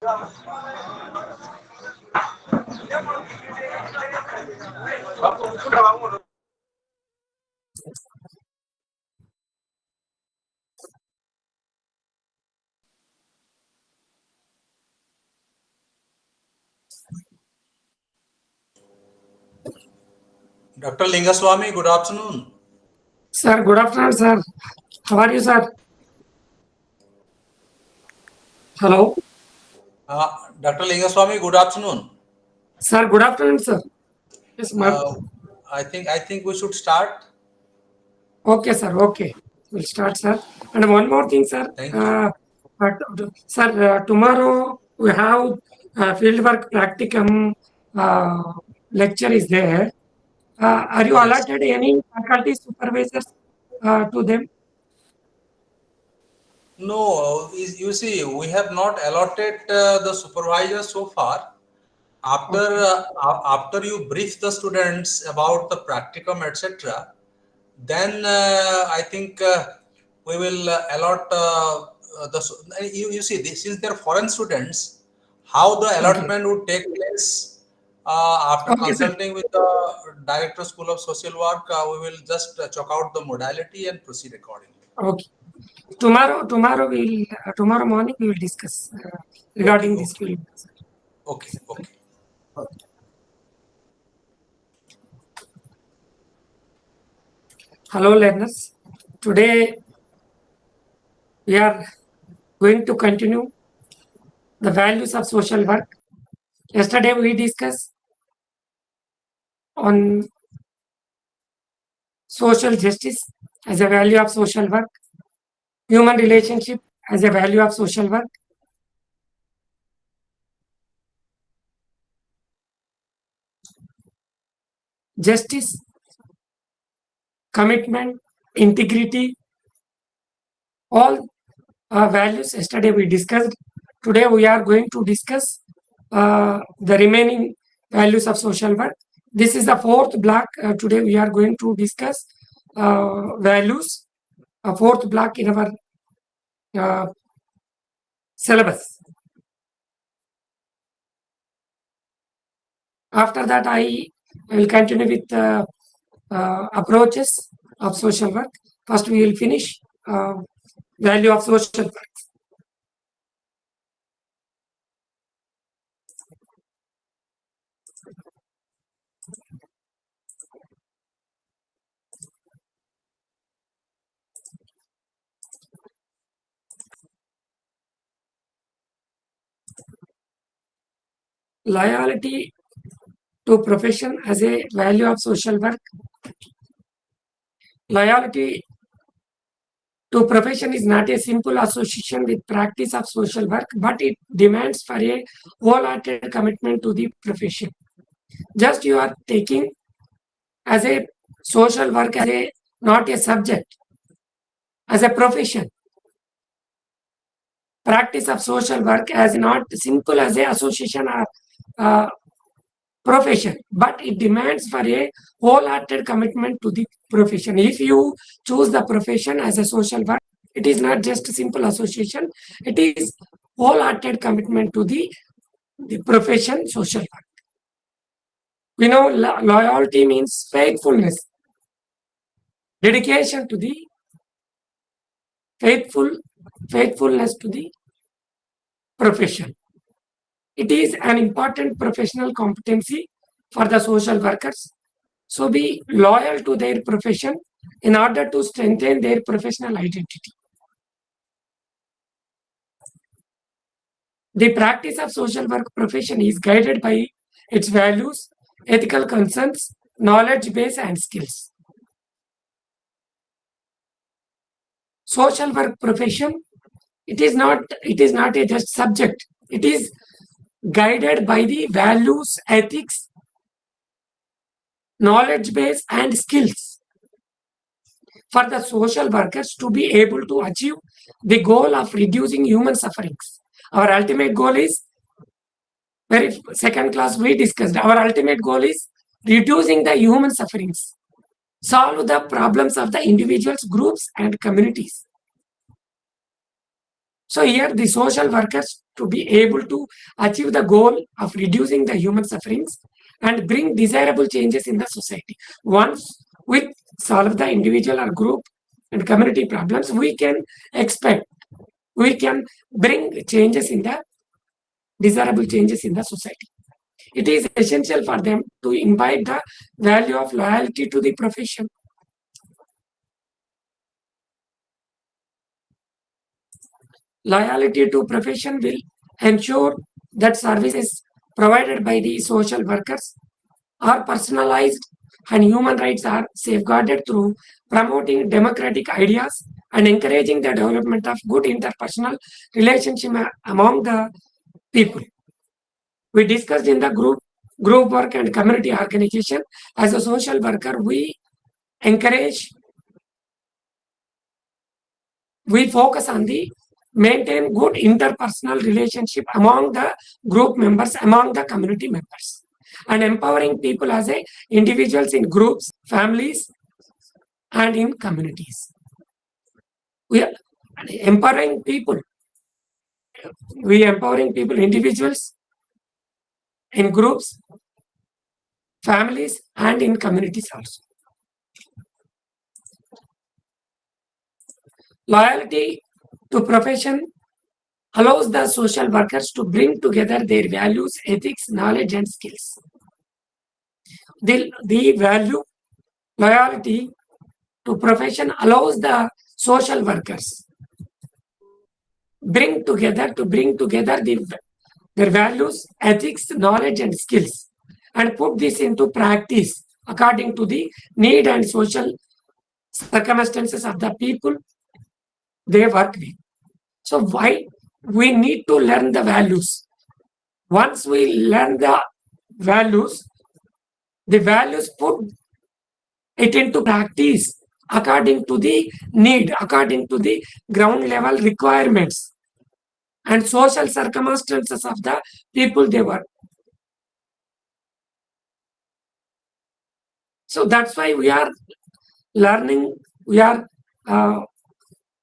Dr. Lingaswamy, good afternoon. Sir, good afternoon, sir. How are you, sir? Hello. Dr. Lingaswamy, good afternoon. Sir, good afternoon, sir. Yes, ma'am. I think we should start. Okay, sir. Okay. We'll start, sir. And one more thing, sir. Thank you. Sir, tomorrow we have fieldwork practicum lecture is there. Are you Yes. allotted any faculty supervisors to them? No, you see, we have not allotted the supervisor so far. After you brief the students about the practicum, etc., then I think we will allot you see, since they're foreign students, how the allotment would take place after Okay, sir. consulting with the director school of social work, we will just chalk out the modality and proceed accordingly. Okay. Tomorrow morning we will discuss regarding this field. Okay. Hello, learners. Today we are going to continue the values of social work. Yesterday we discussed on social justice as a value of social work, human relationship as a value of social work, justice, commitment, integrity, all values yesterday we discussed. Today we are going to discuss the remaining values of social work. This is the fourth block. Today we are going to discuss values, a fourth block in our syllabus. After that, I will continue with approaches of social work. First, we will finish value of social work. Loyalty to profession as a value of social work. Loyalty to profession is not a simple association with practice of social work, but it demands for a wholehearted commitment to the profession. Just you are taking as a social work as a not a subject, as a profession. Practice of social work as not simple as a association or profession, but it demands for a wholehearted commitment to the profession. If you choose the profession as a social work, it is not just a simple association, it is wholehearted commitment to the profession social work. We know loyalty means faithfulness, dedication to the faithfulness to the profession. It is an important professional competency for the social workers. So be loyal to their profession in order to strengthen their professional identity. The practice of social work profession is guided by its values, ethical concerns, knowledge base, and skills. Social work profession, it is not a just subject. It is guided by the values, ethics, knowledge base, and skills for the social workers to be able to achieve the goal of reducing human sufferings. Our ultimate goal is, very second class we discussed, our ultimate goal is reducing the human sufferings, solve the problems of the individuals, groups, and communities. So here the social workers to be able to achieve the goal of reducing the human sufferings and bring desirable changes in the society. Once we solve the individual or group and community problems, we can expect, we can bring changes in the desirable changes in the society. It is essential for them to imbibe the value of loyalty to the profession. Loyalty to profession will ensure that services provided by the social workers are personalized and human rights are safeguarded through promoting democratic ideas and encouraging the development of good interpersonal relationship among the people. We discussed in the group work and community organization. As a social worker, encourage we focus on the maintain good interpersonal relationship among the group members, among the community members, and empowering people as a individuals in groups, families, and in communities. We are empowering people. We empowering people, individuals, in groups, families, and in communities also. Loyalty to profession allows the social workers to bring together their values, ethics, knowledge, and skills. The value loyalty to profession allows the social workers bring together their values, ethics, knowledge, and skills, and put this into practice according to the need and social circumstances of the people they work with. So why we need to learn the values? Once we learn the values put it into practice according to the need, according to the ground level requirements and social circumstances of the people they work. So that's why we are learning,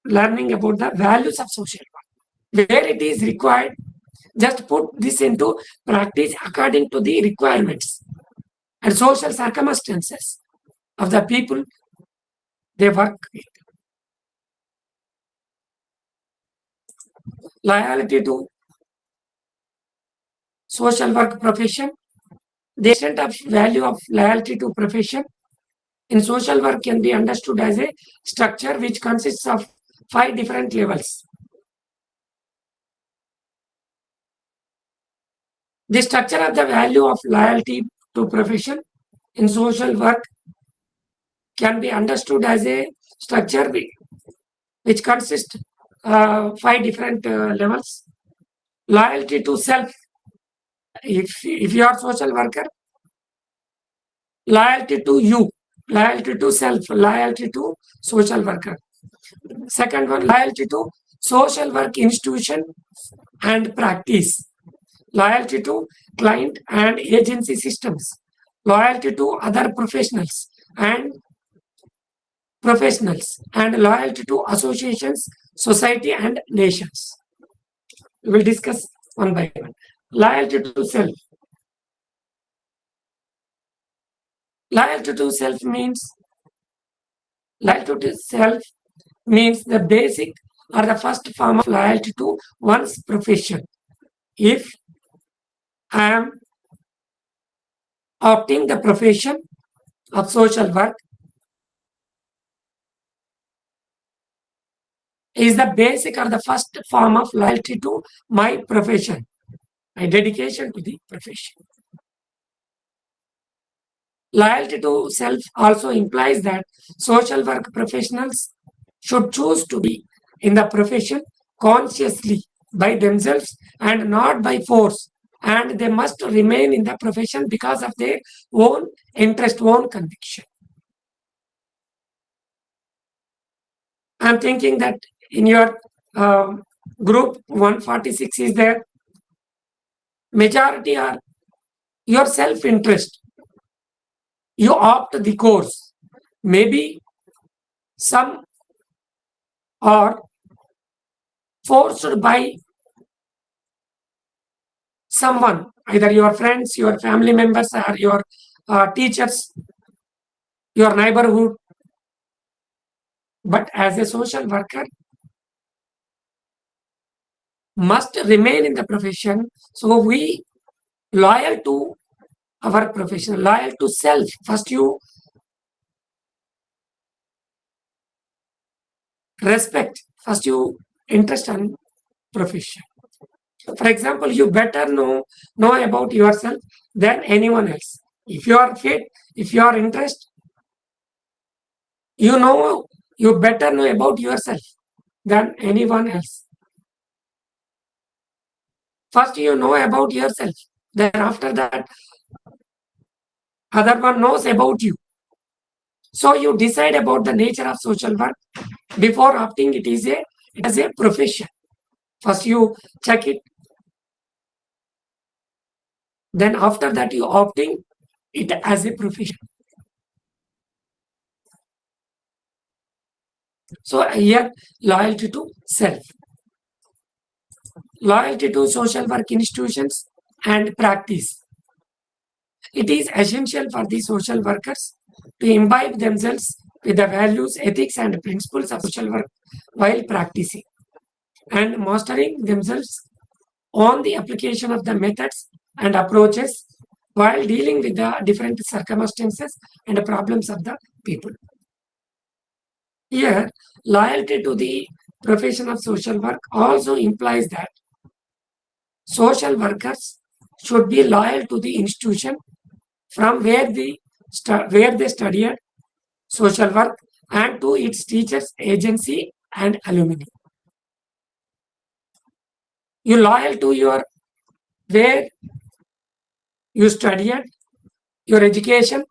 learning about the values of social work. Where it is required, just put this into practice according to the requirements and social circumstances of the people they work with. Loyalty to social work profession. The extent of value of loyalty to profession in social work can be understood as a structure which consists of 5 different levels. The structure of the value of loyalty to profession in social work can be understood as a structure which consists 5 different levels. Loyalty to self. If you are social worker, loyalty to you, loyalty to self, loyalty to social worker. Second one, loyalty to social work institution and practice. Loyalty to client and agency systems. Loyalty to other professionals and loyalty to associations, society, and nations. We will discuss one by one. Loyalty to self. Loyalty to self means the basic or the first form of loyalty to one's profession. If I am opting the profession of social work, is the basic or the first form of loyalty to my profession, my dedication to the profession. Loyalty to self also implies that social work professionals should choose to be in the profession consciously by themselves and not by force, and they must remain in the profession because of their own interest, own conviction. I'm thinking that in your group 146 is there, majority are your self-interest. You opt the course. Maybe some are forced by someone, either your friends, your family members, or your teachers, your neighborhood. But as a social worker, must remain in the profession. So we loyal to our profession, loyal to self. First, you respect. First, you interest in profession. For example, you better know about yourself than anyone else. If you are fit, if you are interested, you know you better know about yourself than anyone else. First, you know about yourself. Then after that, other one knows about you. So you decide about the nature of social work before opting it as a profession. First you check it, then after that you opting it as a profession. So here, loyalty to self, loyalty to social work institutions and practice. It is essential for the social workers to imbibe themselves with the values, ethics, and principles of social work while practicing and mastering themselves on the application of the methods and approaches while dealing with the different circumstances and problems of the people. Here, loyalty to the profession of social work also implies that social workers should be loyal to the institution from where they studied social work and to its teachers, agency, and alumni. You loyal to your where you studied, your education,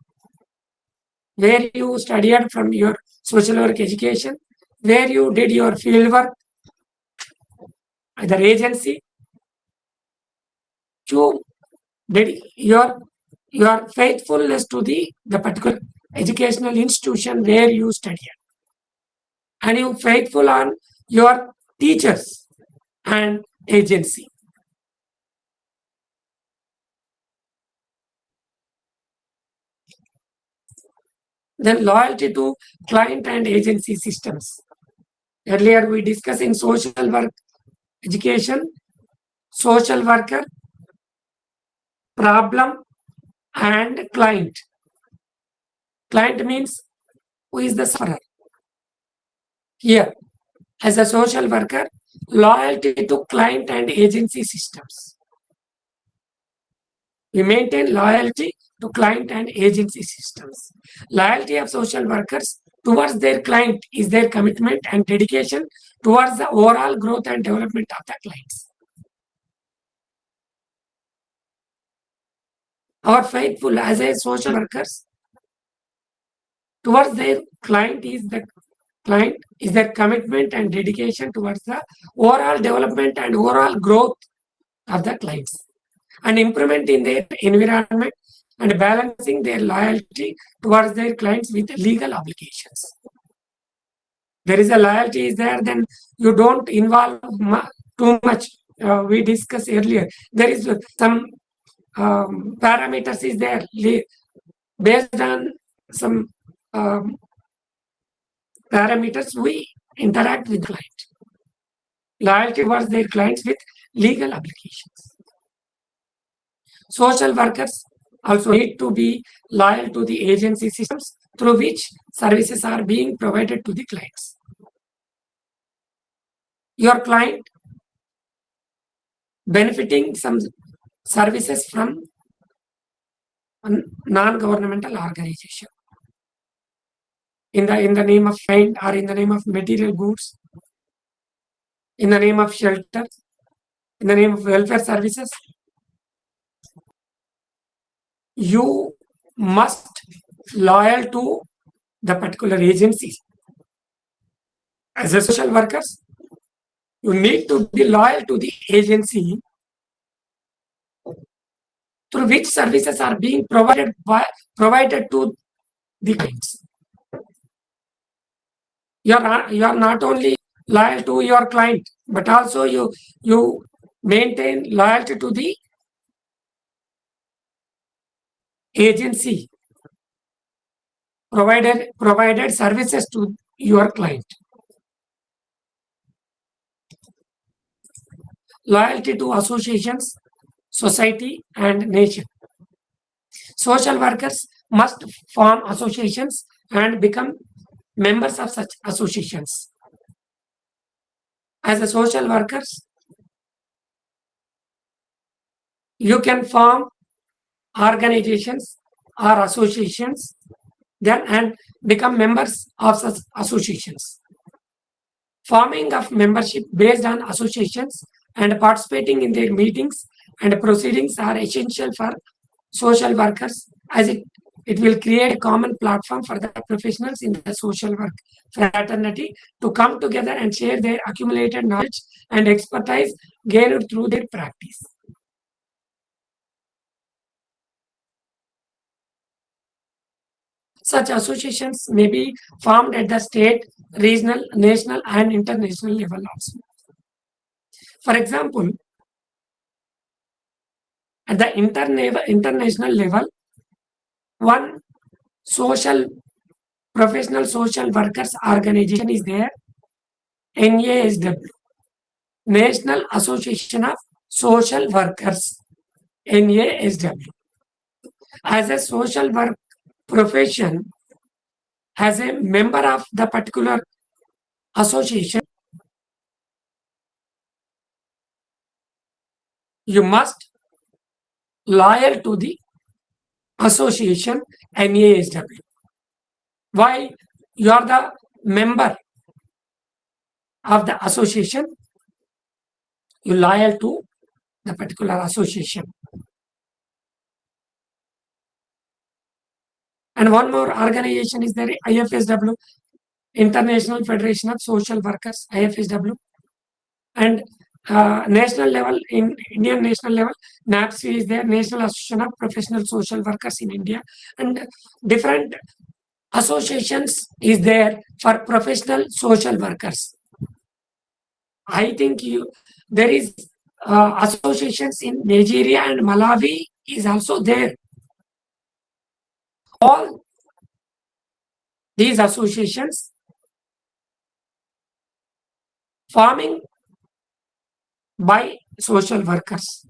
where you studied from your social work education, where you did your field work, either agency, you did your faithfulness to the particular educational institution where you studied, and you faithful on your teachers and agency. Then loyalty to client and agency systems. Earlier we discussed in social work education, social worker, problem, and client. Client means who is the sufferer. Here, as a social worker, loyalty to client and agency systems. We maintain loyalty to client and agency systems. Loyalty of social workers towards their client is their commitment and dedication towards the overall growth and development of the clients. Our faithful as a social workers towards their client is their commitment and dedication towards the overall development and overall growth of the clients and improvement in their environment and balancing their loyalty towards their clients with legal obligations. There is a loyalty is there, then you don't involve too much. We discussed earlier. There is some parameters is there based on some parameters we interact with client. Loyalty towards their clients with legal obligations. Social workers also need to be loyal to the agency systems through which services are being provided to the clients. Your client benefiting some services from a non-governmental organization in the name of kind or in the name of material goods, in the name of shelter, in the name of welfare services. You must loyal to the particular agencies. As a social workers, you need to be loyal to the agency through which services are being provided to the clients. You are not only loyal to your client, but also you maintain loyalty to the agency provided services to your client. Loyalty to associations, society, and nation. Social workers must form associations and become members of such associations. As a social workers, you can form organizations or associations then and become members of such associations. Forming of membership based on associations and participating in their meetings and proceedings are essential for social workers as it will create a common platform for the professionals in the social work fraternity to come together and share their accumulated knowledge and expertise gained through their practice. Such associations may be formed at the state, regional, national, and international level also. For example, at the international level, one social professional social workers organization is there, NASW, National Association of Social Workers, NASW. As a social work profession, as a member of the particular association, you must loyal to the association NASW. Why? You are the member of the association, you loyal to the particular association. And one more organization is there, IFSW, International Federation of Social Workers, IFSW. And national level, in Indian national level, NAPSI is there, National Association of Professional Social Workers in India. And different associations is there for professional social workers. I think there is associations in Nigeria and Malawi is also there. All these associations forming by social workers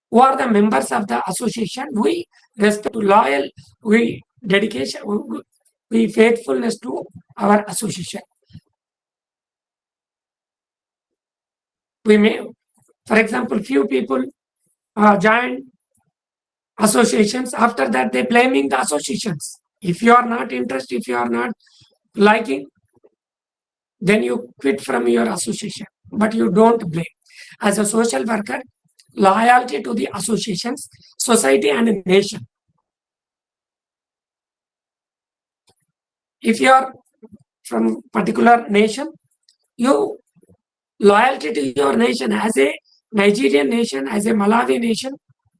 who are the members of the association. We respect, loyal, we dedication, we faithfulness to our association. We may, for example, few people join associations. After that, they blaming the associations. If you are not interested, if you are not liking, then you quit from your association. But you don't blame. As a social worker, loyalty to the associations, society, and nation. If you are from particular nation, you loyalty to your nation as a Nigerian nation, as a Malawi nation,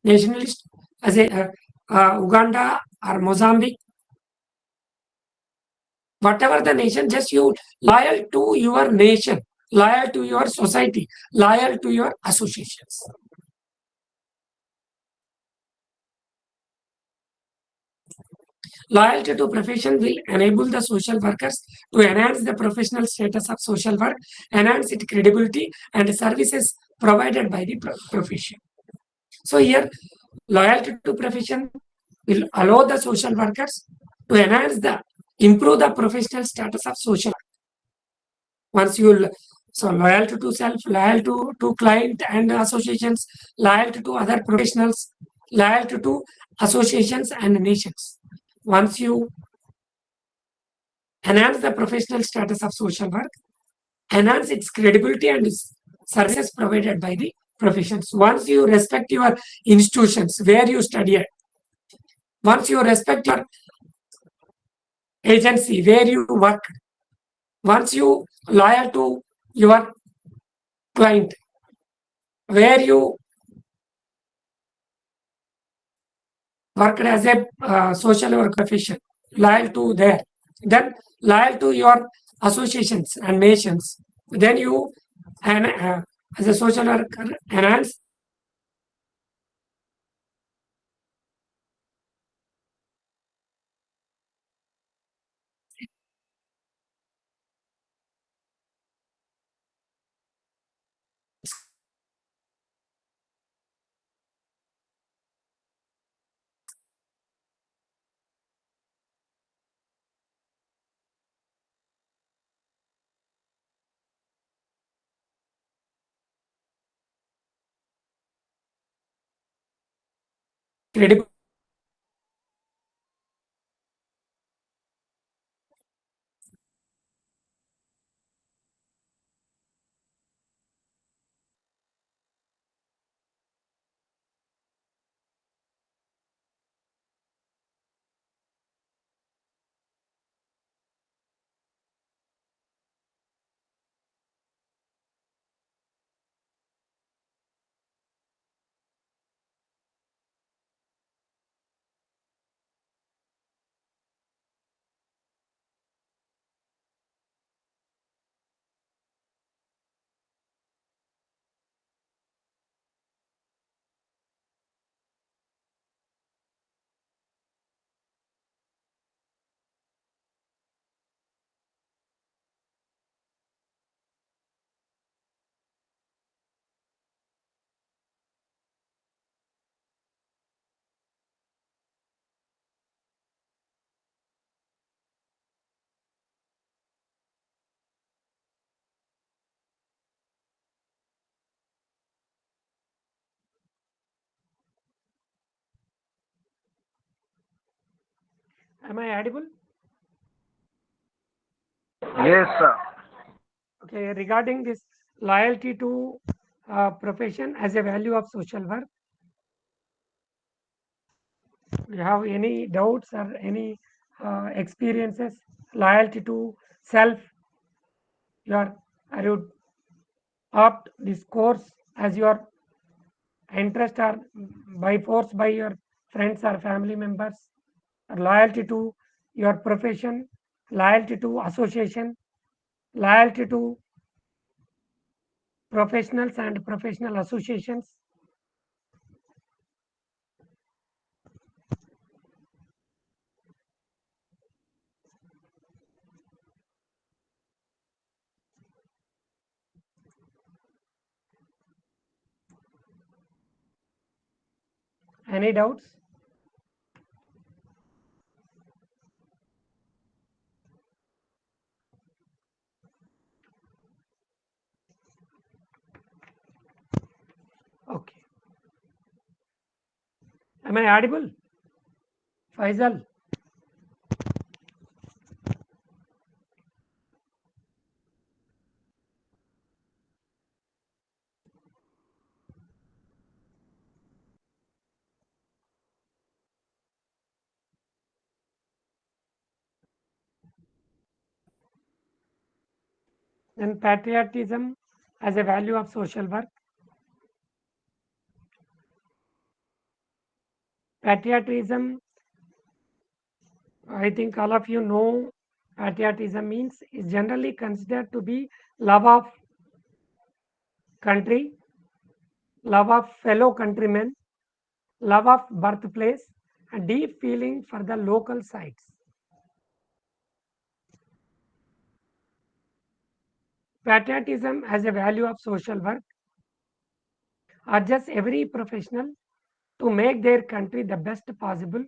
nationalist, as a Uganda or Mozambique, whatever the nation, just you loyal to your nation, loyal to your society, loyal to your associations. Loyalty to profession will enable the social workers to enhance the professional status of social work, enhance its credibility and services provided by the profession. So here, loyalty to profession will allow the social workers to improve the professional status of social work. Once you, so loyalty to self, loyalty to client and associations, loyalty to other professionals, loyalty to associations and nations. Once you enhance the professional status of social work, enhance its credibility and its services provided by the professions. Once you respect your institutions where you studied, once you respect your agency where you work, once you loyal to your client where you worked as a social work profession, loyal to there, then loyal to your associations and nations, then you and as a social worker enhance credible. Am I audible? Yes, sir. Okay, regarding this loyalty to profession as a value of social work, do you have any doubts or any experiences? Loyalty to self, you opt this course as your interest or by force by your friends or family members, or loyalty to your profession, loyalty to association, loyalty to professionals and professional associations. Any doubts? Okay. Am I audible? Faisal? Then patriotism as a value of social work. Patriotism, I think all of you know, patriotism means is generally considered to be love of country, love of fellow countrymen, love of birthplace, and deep feeling for the local sites. Patriotism as a value of social work urges every professional to make their country the best possible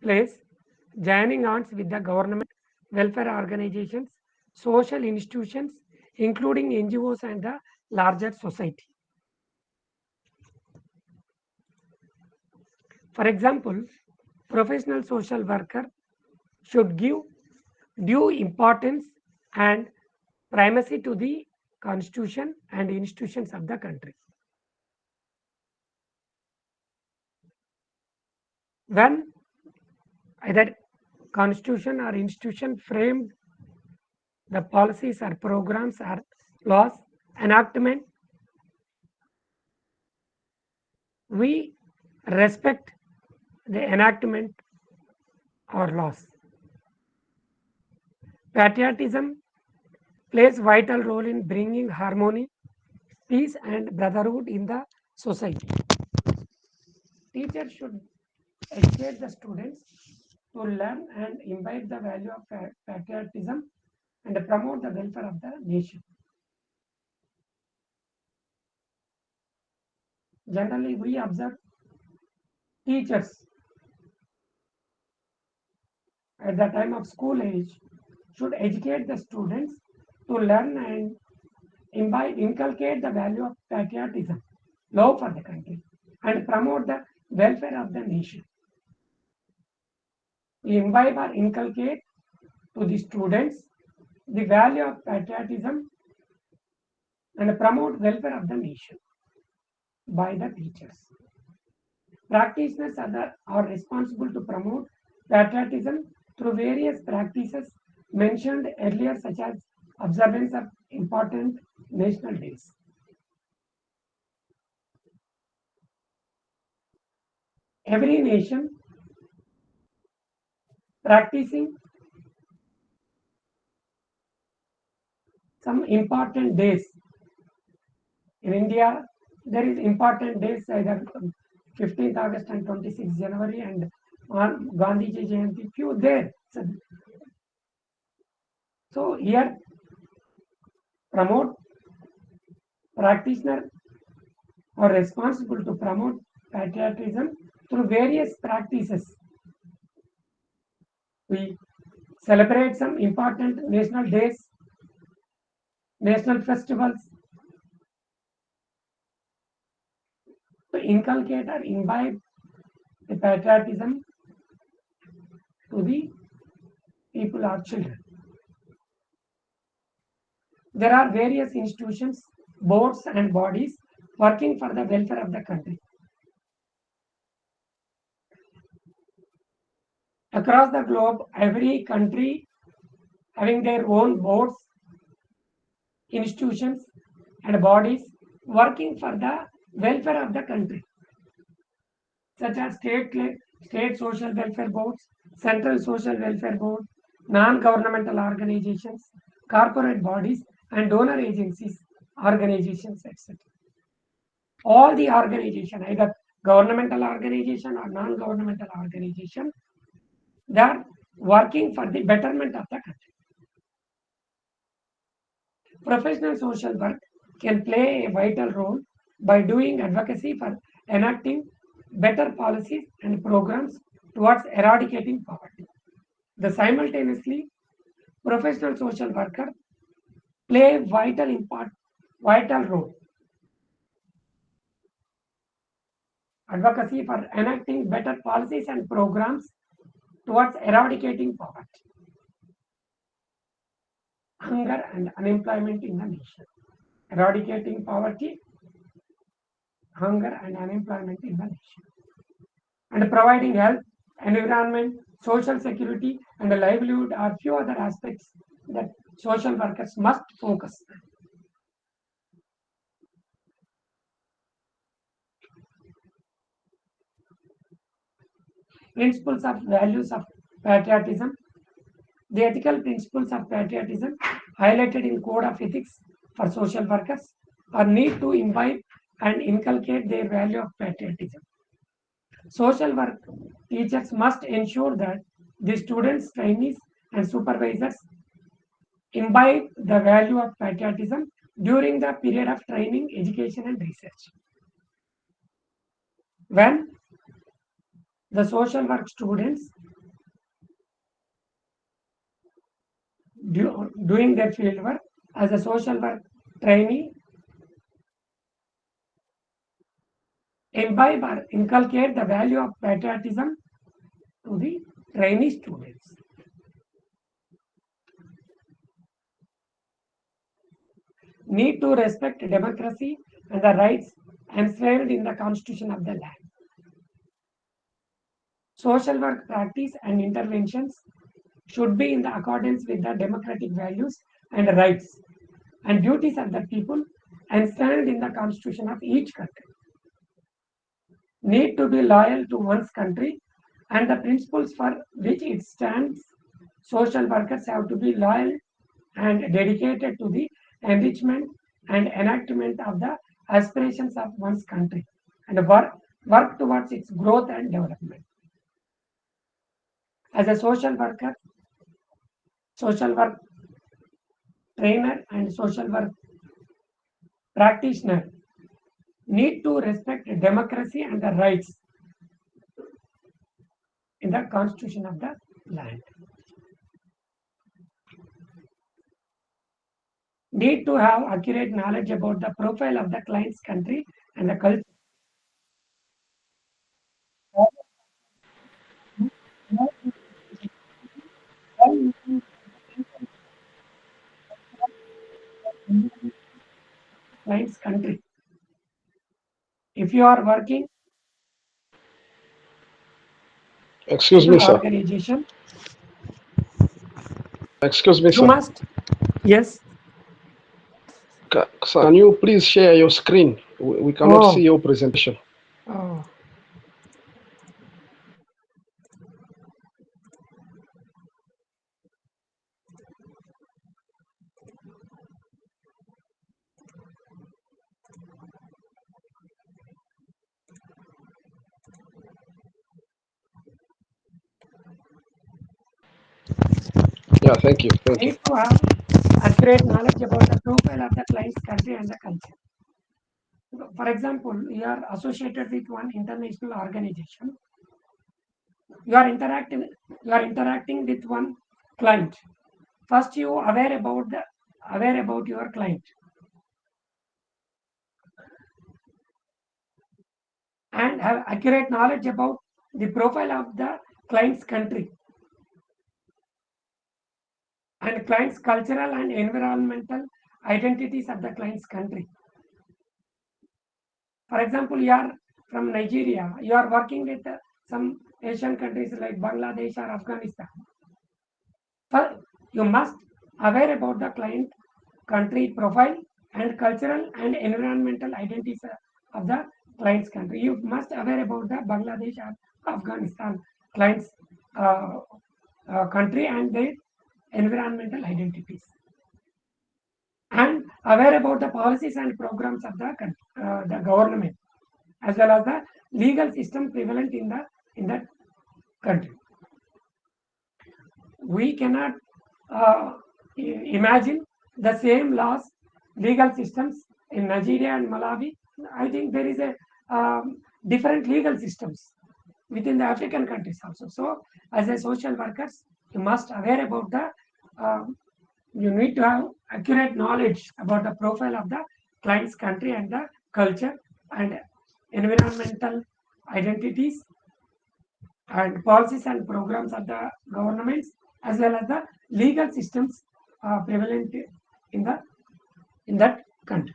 place, joining hands with the government, welfare organizations, social institutions, including NGOs and the larger society. For example, professional social worker should give due importance and primacy to the constitution and institutions of the country. When either constitution or institution framed the policies or programs or laws enactment, we respect the enactment or laws. Patriotism plays vital role in bringing harmony, peace and brotherhood in the society. Teachers should educate the students to learn and imbibe the value of patriotism and promote the welfare of the nation. Generally, we observe teachers at the time of school age should educate the students to learn and inculcate the value of patriotism, love for the country, and promote the welfare of the nation. We imbibe or inculcate to the students the value of patriotism and promote welfare of the nation by the teachers. Practitioners are responsible to promote patriotism through various practices mentioned earlier, such as observance of important national days. Every nation practicing some important days. In India, there is important days either 15th August and 26th January and on Gandhiji Jayanti, few there. So here promote practitioner are responsible to promote patriotism through various practices. We celebrate some important national days, national festivals to inculcate or imbibe the patriotism to the people or children. There are various institutions, boards, and bodies working for the welfare of the country. Across the globe, every country having their own boards, institutions, and bodies working for the welfare of the country, such as state social welfare boards, central social welfare board, non-governmental organizations, corporate bodies, and donor agencies, organizations, etc. All the organization, either governmental organization or non-governmental organization, they are working for the betterment of the country. Professional social work can play a vital role by doing advocacy for enacting better policies and programs towards eradicating poverty. The simultaneously, professional social workers play vital role advocacy for enacting better policies and programs towards eradicating poverty, hunger and unemployment in the nation. Eradicating poverty, hunger and unemployment in the nation. And providing health, environment, social security, and a livelihood are few other aspects that social workers must focus. Principles of values of patriotism. The ethical principles of patriotism highlighted in Code of Ethics for social workers are need to imbibe and inculcate their value of patriotism. Social work teachers must ensure that the students, trainees, and supervisors imbibe the value of patriotism during the period of training, education, and research. When the social work students doing their field work as a social work trainee, imbibe or inculcate the value of patriotism to the trainee students. Need to respect democracy and the rights enshrined in the constitution of the land. Social work practice and interventions should be in the accordance with the democratic values and rights and duties of the people enshrined in the constitution of each country. Need to be loyal to one's country and the principles for which it stands. Social workers have to be loyal and dedicated to the enrichment and enactment of the aspirations of one's country and work towards its growth and development. As a social work trainer, and social work practitioner need to respect democracy and the rights in the constitution of the land. Need to have accurate knowledge about the profile of the client's country and the culture client's country. If you are working Excuse in me, an sir. organization, Excuse me, you sir. must, yes. Sir, can you please share your screen? We cannot Oh, see your presentation. oh, Yeah, thank you. Thank you. need to have accurate knowledge about the profile of the client's country and the culture. For example, you are associated with one international organization. You are interacting with one client. First, you aware about your client and have accurate knowledge about the profile of the client's country and client's cultural and environmental identities of the client's country. For example, you are from Nigeria, you are working with some Asian countries like Bangladesh or Afghanistan. First, you must aware about the client country profile and cultural and environmental identities of the client's country. You must aware about the Bangladesh or Afghanistan client's uh, country and their environmental identities, and aware about the policies and programs of the government as well as the legal system prevalent in that country. We cannot uh, imagine the same laws, legal systems in Nigeria and Malawi. I think there is a different legal systems within the African countries also. So, as a social workers, you must aware about the. You need to have accurate knowledge about the profile of the client's country and the culture and environmental identities and policies and programs of the governments as well as the legal systems prevalent in the in that country.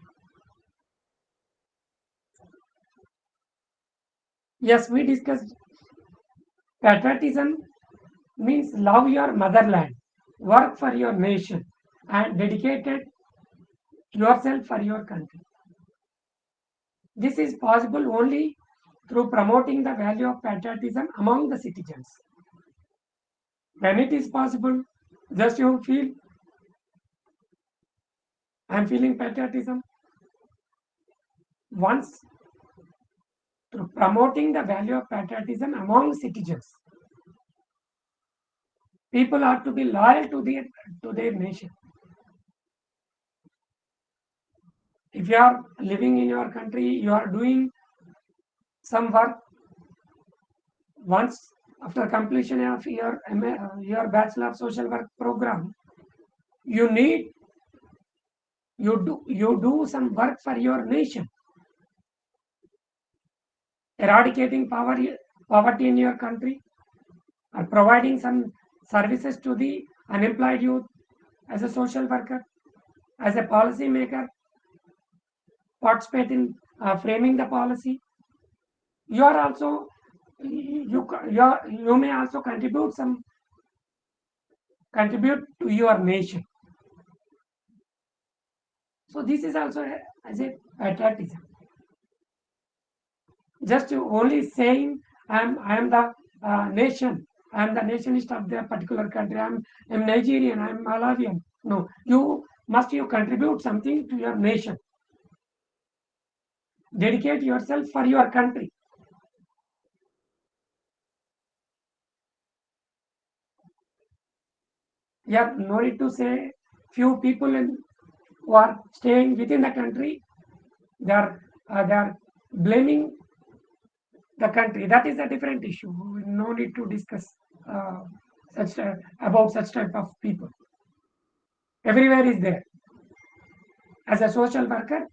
Yes, we discussed patriotism means love your motherland, work for your nation, and dedicated yourself for your country. This is possible only through promoting the value of patriotism among the citizens. When it is possible, just you feel I am feeling patriotism. Once through promoting the value of patriotism among citizens, people are to be loyal to their nation. If you are living in your country, you are doing some work. Once after completion of your bachelor of social work program, you need you do some work for your nation, eradicating poverty in your country, or providing some services to the unemployed youth as a social worker, as a policy maker, participate in framing the policy. You are also you may also contribute to your nation. So this is also as a patriotism. Just only saying I am the nation, I am the nationalist of the particular country. I'm Nigerian. I'm Malawian. No, you contribute something to your nation. Dedicate yourself for your country. Yeah, no need to say few people who are staying within the country. They are blaming the country. That is a different issue. No need to discuss uh, about such type of people. Everywhere is there. As a social worker,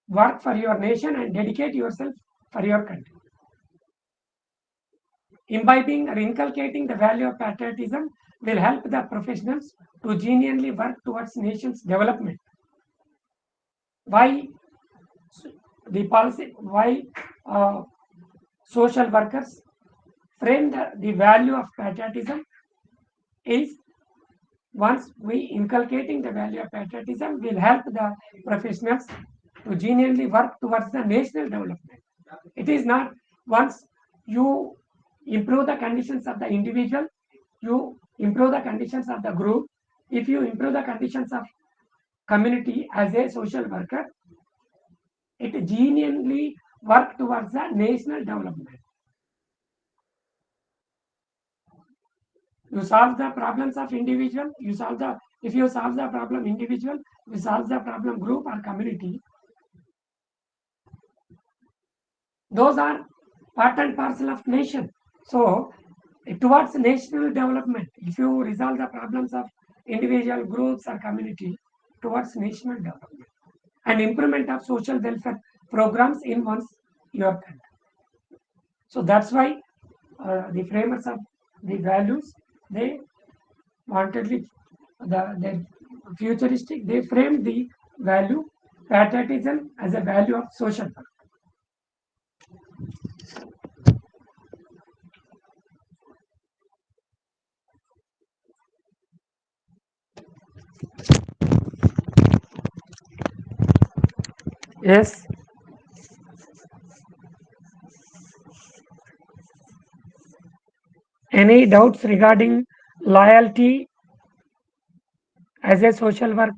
work for your nation and dedicate yourself for your country. Imbibing or inculcating the value of patriotism will help the professionals to genuinely work towards nation's development. Why the policy? Why social workers frame the value of patriotism is once we inculcating the value of patriotism will help the professionals to genuinely work towards the national development. It is not once you improve the conditions of the individual, you improve the conditions of the group. If you improve the conditions of community as a social worker, it genuinely work towards the national development. You solve the problems of individual, you solve the if you solve the problem individual, you solve the problem group or community. Those are part and parcel of nation. So towards national development, if you resolve the problems of individual groups or community towards national development and improvement of social welfare programs in one's your country. So that's why the framers of the values they wantedly the futuristic they framed the value patriotism as a value of social work. Yes. Any doubts regarding loyalty as a social work,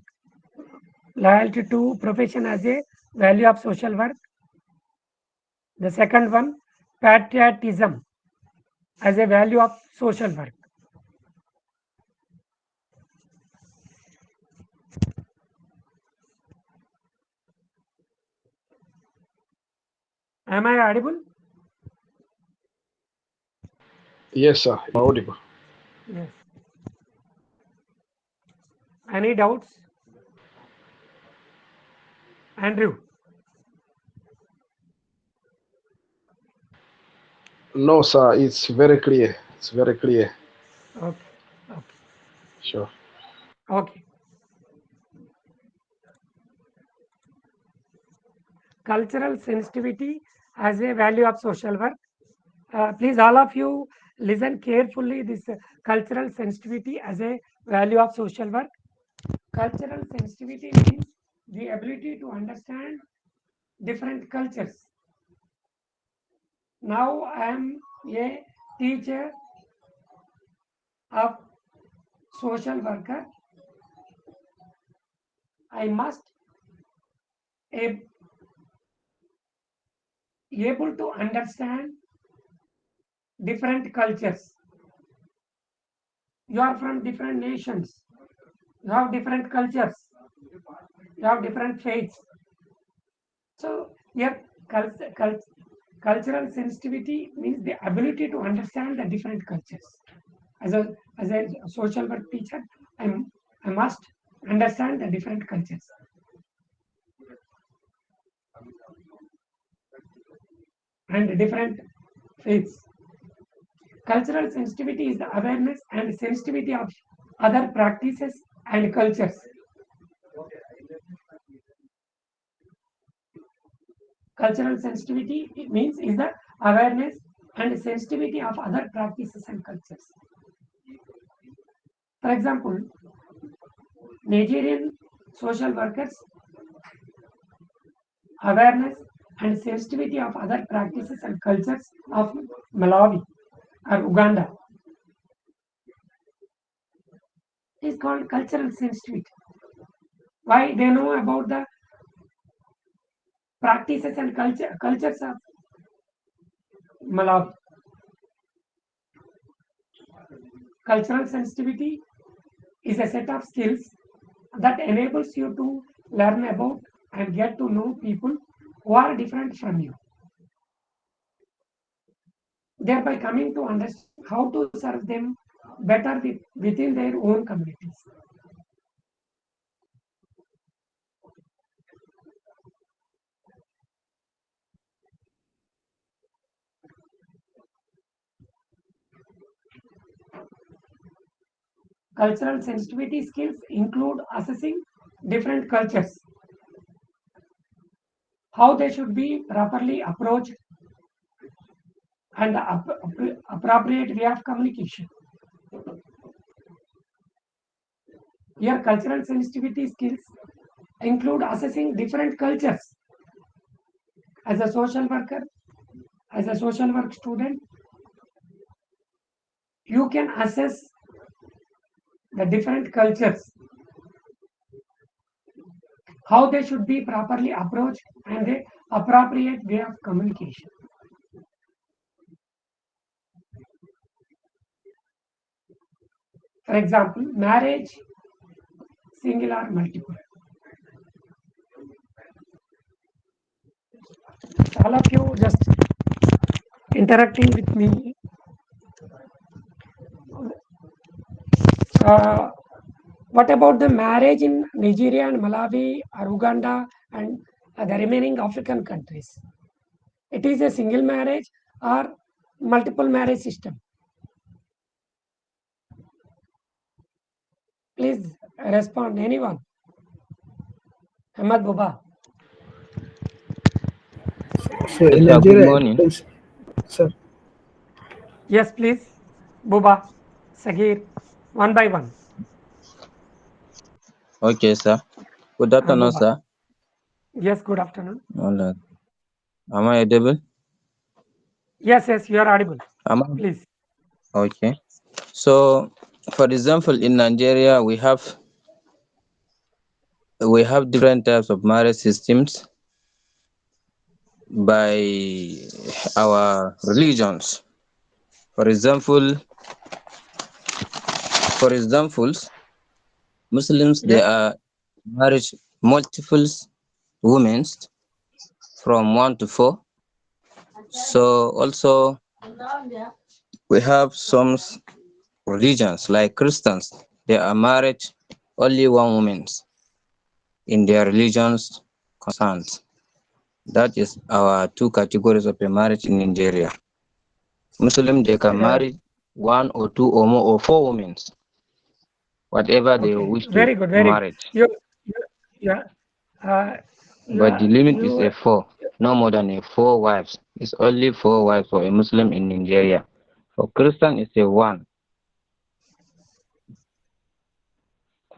loyalty to profession as a value of social work? The second one, patriotism as a value of social work. Am I audible? Yes, sir. You're audible. Yes. Any doubts? Andrew. No, sir. It's very clear. It's very clear. Okay. Okay. Sure. Okay. Cultural sensitivity as a value of social work. Please, all of you, listen carefully. This cultural sensitivity as a value of social work. Cultural sensitivity means the ability to understand different cultures. Now I am a teacher of social worker. I must able to understand different cultures. You are from different nations. You have different cultures. You have different faiths. So here, cultural sensitivity means the ability to understand the different cultures. As a social work teacher, I must understand the different cultures and different faiths. Cultural sensitivity is the awareness and sensitivity of other practices and cultures. Cultural sensitivity it means is the awareness and sensitivity of other practices and cultures. For example, Nigerian social workers awareness and sensitivity of other practices and cultures of Malawi or Uganda is called cultural sensitivity. Why they know about the practices and cultures of Malawi. Cultural sensitivity is a set of skills that enables you to learn about and get to know people who are different from you, thereby coming to understand how to serve them better within their own communities. Cultural sensitivity skills include assessing different cultures, how they should be properly approached, and the appropriate way of communication. Here, cultural sensitivity skills include assessing different cultures. As a social worker, as a social work student, you can assess the different cultures, how they should be properly approached, and the appropriate way of communication. For example, marriage, singular, multiple. All of you just interacting with me. What about the marriage in Nigeria and Malawi or Uganda and the remaining African countries? It is a single marriage or multiple marriage system. Please respond, anyone. Ahmad Buba. So in Yes, sir. Good Nigeria, morning. sir, Yes, please. Buba, Sagir, one by one. Okay, sir. Good afternoon, Buba. sir. Yes, good afternoon. All right. Am I audible? Yes, you are audible. Am I? Please. Okay. So, for example, in Nigeria, we have different types of marriage systems by our religions. For example, Muslims they Yes. are married multiple women from 1 to 4. So also we have some religions like Christians, they are married only one woman in their religions concerns. That is our two categories of a marriage in Nigeria. Muslim they can marry one or two or more or 4 women, whatever they Okay. wish to Very good. Very good. marry. Yeah. But the limit is a 4, no more than a 4 wives. It's only 4 wives for a Muslim in Nigeria. For Christian, it's a 1.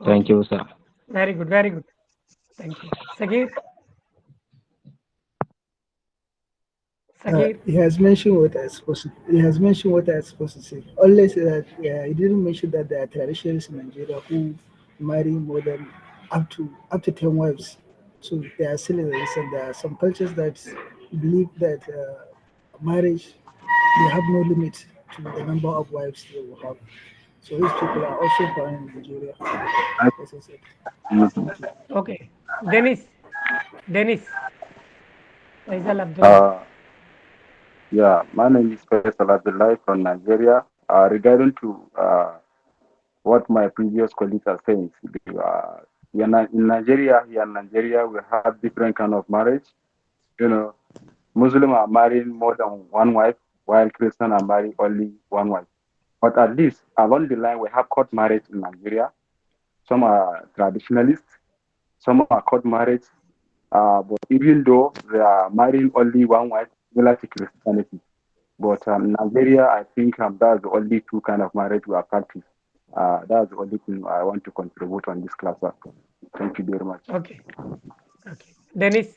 Thank you, sir. Very good. Very good. Thank you. Sagir. Sagir. he has mentioned what I supposed to. He has mentioned what I supposed to say. Only say that he didn't mention that there are traditions in Nigeria who marry more than up to 10 wives. So there are still and there are some cultures that believe that marriage they have no limit to the number of wives they will have. So these people are also found in Nigeria. As I said. Thank you. Okay. Dennis. Faisal Abdullah. Uh, yeah, my name is Faisal Abdullah from Nigeria. Regarding to what my previous colleagues are saying, in Nigeria, we have different kind of marriage. You know, Muslim are marrying more than one wife, while Christian are marrying only one wife. But at least along the line, we have court marriage in Nigeria. Some are traditionalists, some are court marriage. But even though they are marrying only one wife, similar to Christianity. But Nigeria, I think that's the only two kind of marriage we are practice. That's the only thing I want to contribute on this class. Thank you very much. Okay. Dennis.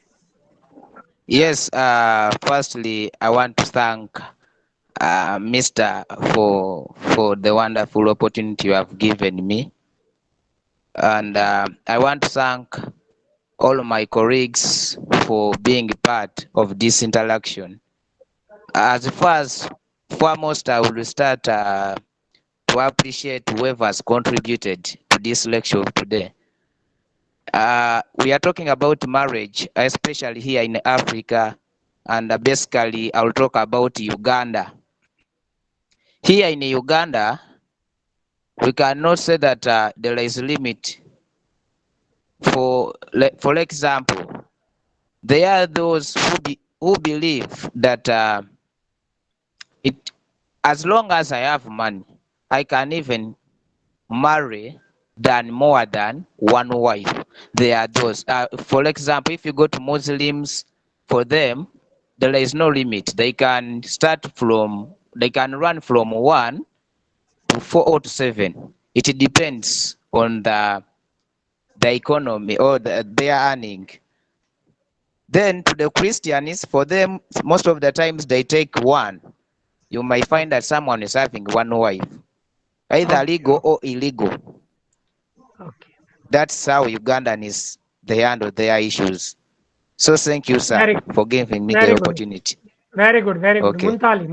Yes, firstly, I want to thank Mr. for the wonderful opportunity you have given me. And I want to thank all my colleagues for being part of this interaction. As first, foremost, I will start to appreciate whoever has contributed to this lecture today. We are talking about marriage, especially here in Africa, and basically I'll talk about Uganda. Here in Uganda, we cannot say that there is a limit. For example, there are those who believe that it as long as I have money, I can even marry than more than one wife. There are those. For example, if you go to Muslims, for them, there is no limit. They can run from 1 to 4 or to 7. It depends on the economy or their earning. Then to the Christians, for them, most of the times they take 1. You might find that someone is having 1 wife, either legal or illegal. Okay. That's how Ugandans they handle their issues. So thank you, sir, Very, for giving me the very good. opportunity. Very good. Very good. Okay. Muntali.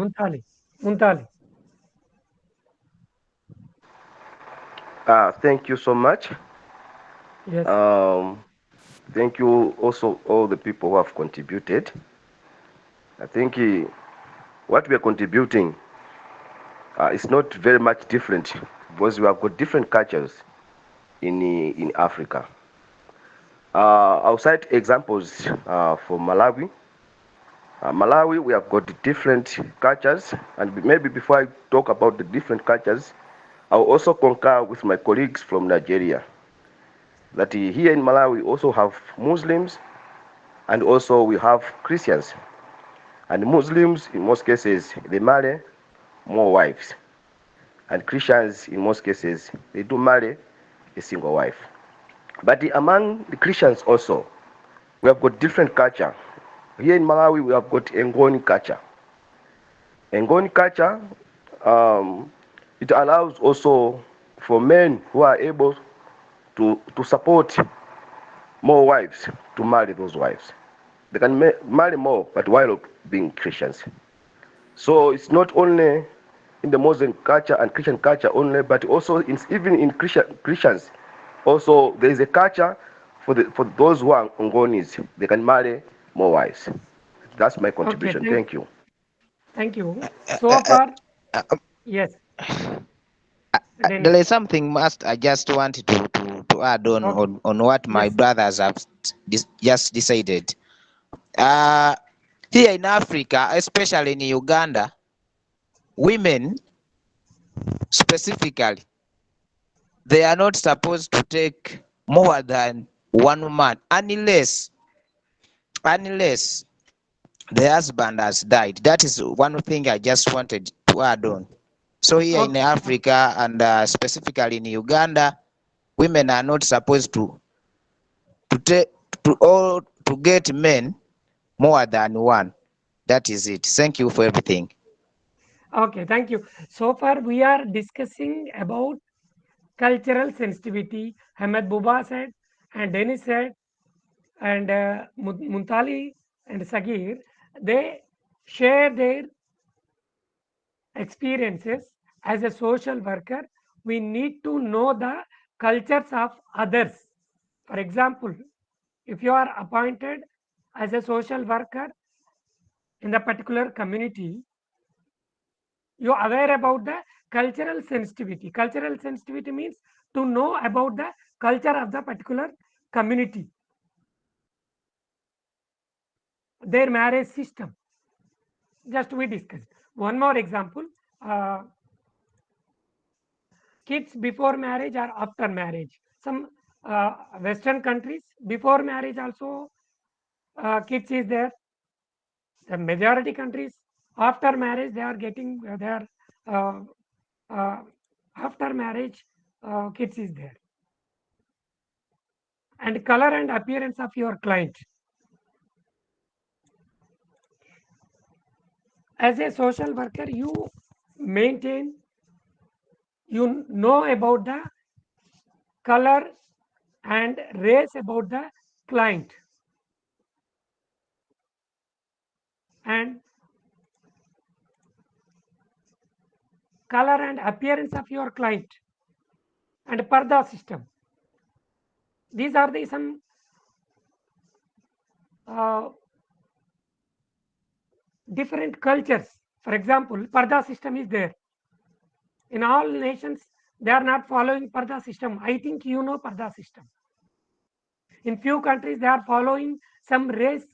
Thank you so much. Yes. Thank you also all the people who have contributed. I think what we are contributing is not very much different because we have got different cultures in Africa. I'll cite examples for Malawi. Malawi, we have got different cultures, and maybe before I talk about the different cultures, I'll also concur with my colleagues from Nigeria that here in Malawi we also have Muslims and also we have Christians. And Muslims, in most cases, they marry more wives. And Christians, in most cases, they do marry a single wife. But among the Christians also, we have got different culture. Here in Malawi, we have got Ngoni culture. Ngoni culture, it allows also for men who are able to support more wives to marry those wives. They can marry more, but while being Christians. So it's not only in the Muslim culture and Christian culture only, but also even in Christians. Also, there is a culture for those who are Ngonis. They can marry more wives. That's my Okay. contribution. Thank you. Thank you. So far, yes. There Dennis. is something must I just wanted to add Okay. on what my Yes. brothers have just decided. Uh, Here in Africa, especially in Uganda, women specifically, they are not supposed to take more than one man unless the husband has died. That is one thing I just wanted to add on. So here in Okay. Africa and specifically in Uganda, women are not supposed to take to get men more than one. That is it. Thank you for everything. Okay. Thank you. So far, we are discussing about cultural sensitivity. Ahmed Buba said, and Dennis said, and Muntali and Sagir, they share their experiences. As a social worker, we need to know the cultures of others. For example, if you are appointed as a social worker in the particular community, you are aware about the cultural sensitivity. Cultural sensitivity means to know about the culture of the particular community, their marriage system. Just we discussed. One more example. Kids before marriage or after marriage. Some Western countries before marriage also kids is there. The majority countries after marriage they are getting their uh, uh, after marriage kids is there. And color and appearance of your client. As a social worker, you maintain, you know about the color and race about the client, and color and appearance of your client, and parda system. These are the some uh, different cultures. For example, parda system is there in all nations. They are not following parda system. I think you know parda system. In few countries they are following some race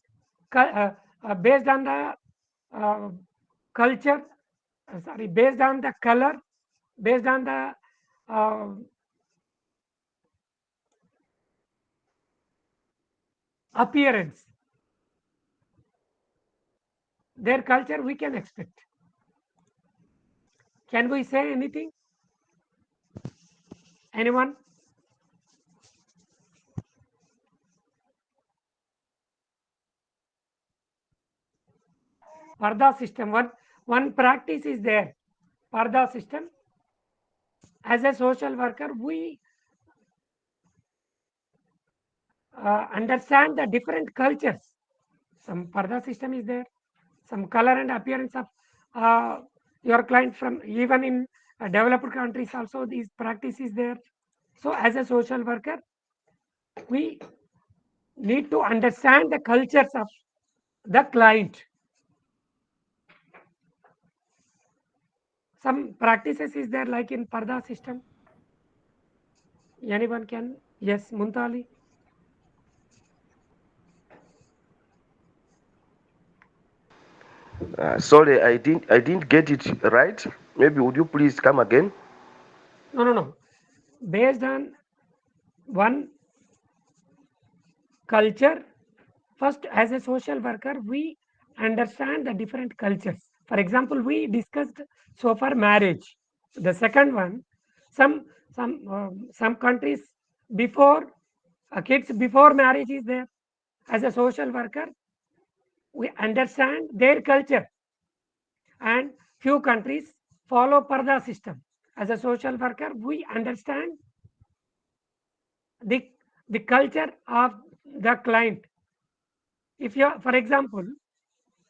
based on the culture, sorry, based on the color, based on the appearance, their culture we can expect. Can we say anything? Anyone? Parda system, one practice is there. Parda system, as a social worker, we understand the different cultures. Some parda system is there, some color and appearance of your client from even in developed countries also these practice is there. So as a social worker, we need to understand the cultures of the client. Some practices is there like in parda system. Anyone can? Yes, Muntali. Sorry, I didn't get it right. Maybe would you please come again? No. Based on one culture, first as a social worker, we understand the different cultures. For example, we discussed so far marriage. The second one, some some countries before kids before marriage is there. As a social worker, we understand their culture, and few countries follow parda system. As a social worker, we understand the the culture of the client. If you, for example,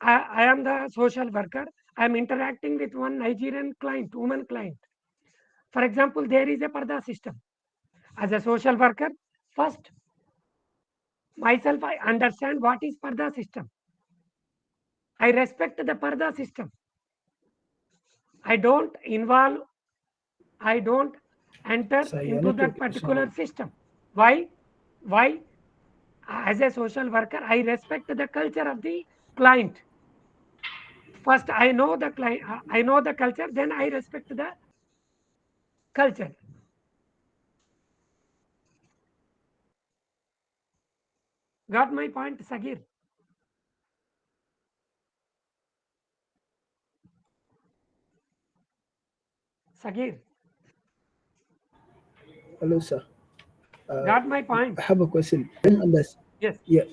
I am the social worker, I am interacting with one Nigerian client, woman client. For example, there is a parda system. As a social worker, first myself I understand what is parda system. I respect the parda system. I don't involve, I don't enter So you're into not that talking. particular So system. Why? Why? As a social worker, I respect the culture of the client. First, I know the client, I know the culture, then I respect the culture. Got my point, Sagir? Sagir, hello, sir. got my I point? have a question. I didn't understand. Yes, Yeah.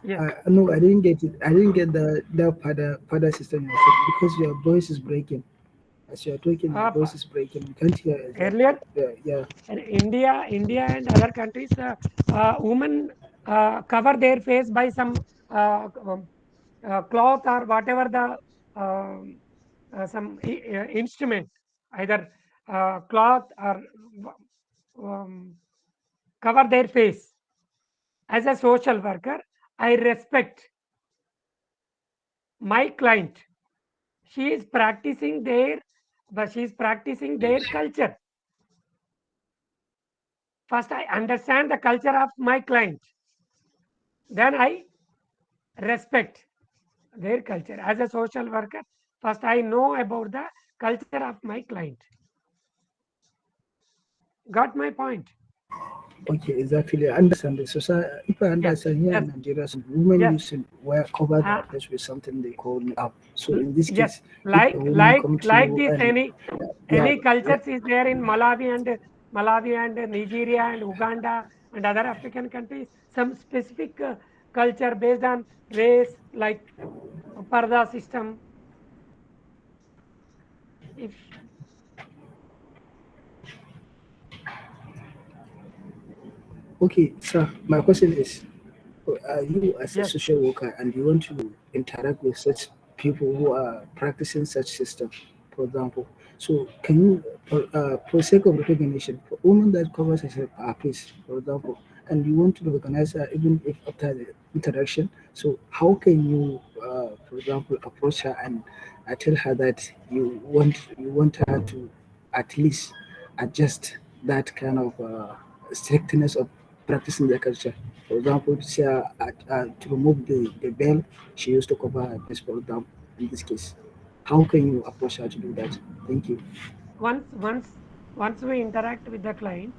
yes. No, I didn't get it. I didn't get the father system you said because your voice is breaking. As you are talking, your voice is breaking. We can't hear exactly. Earlier, Yeah. India and other countries, women cover their face by some cloth or whatever the some instrument, either cloth or um, cover their face. As a social worker, I respect my client. She is practicing their, but she is practicing their culture. First, I understand the culture of my client. Then I respect their culture. As a social worker, first I know about the culture of my client. Got my point? Okay, exactly. I understand this. So, sir, if I Yes, understand here yes, in Nigeria, some women yes. used to wear cover Uh, their face with something they call niqab. So, in this yes, case, if a woman come to like you this, and yeah, any cultures is there in Malawi and Nigeria and Uganda and other African countries. Some specific culture based on race, like parda system. If okay, sir, my question is, you as a yes, social worker and you want to interact with such people who are practicing such system, for example. So can you, for sake of recognition, for women that covers her face, for example, and you want to recognize her even if after the interaction, so how can you, for example, approach her and tell her that you want her to at least adjust that kind of strictness of practicing their culture. For example, say, to remove the veil she used to cover her face, for example, in this case. How can you approach her to do that? Thank you. once once we interact with the client,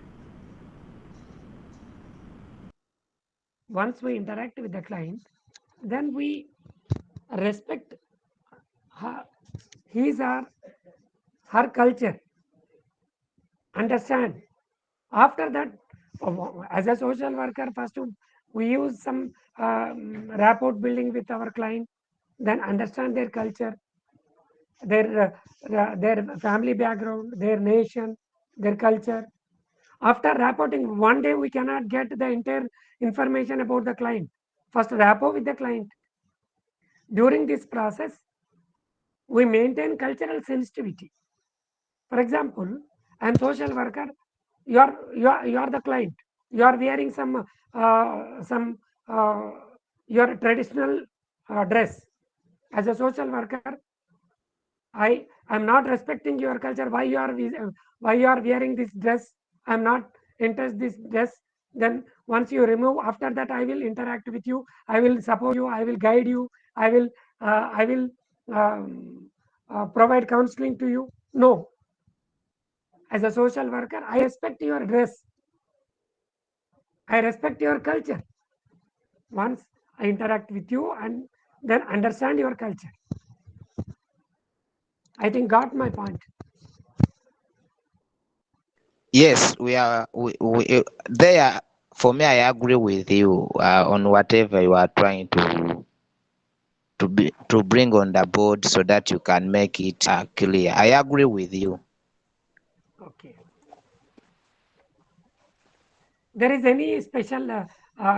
then we respect her, his or her culture, understand. After that, as a social worker, first we use some rapport building with our client, then understand their culture, their family background, their nation, their culture. After rapporting, one day we cannot get the entire information about the client. First, rapport with the client. During this process, we maintain cultural sensitivity. For example, I'm social worker. You are the client. You are wearing some uh, your traditional dress. As a social worker, I am not respecting your culture. Why you are wearing this dress? I'm not interested this dress. Then once you remove, after that I will interact with you. I will support you. I will guide you. I will provide counseling to you. No, as a social worker, I respect your dress. I respect your culture. Once I interact with you and then understand your culture. I think got my point. Yes, we there. For me, I agree with you on whatever you are trying to bring on the board so that you can make it clear. I agree with you. Okay. There is any special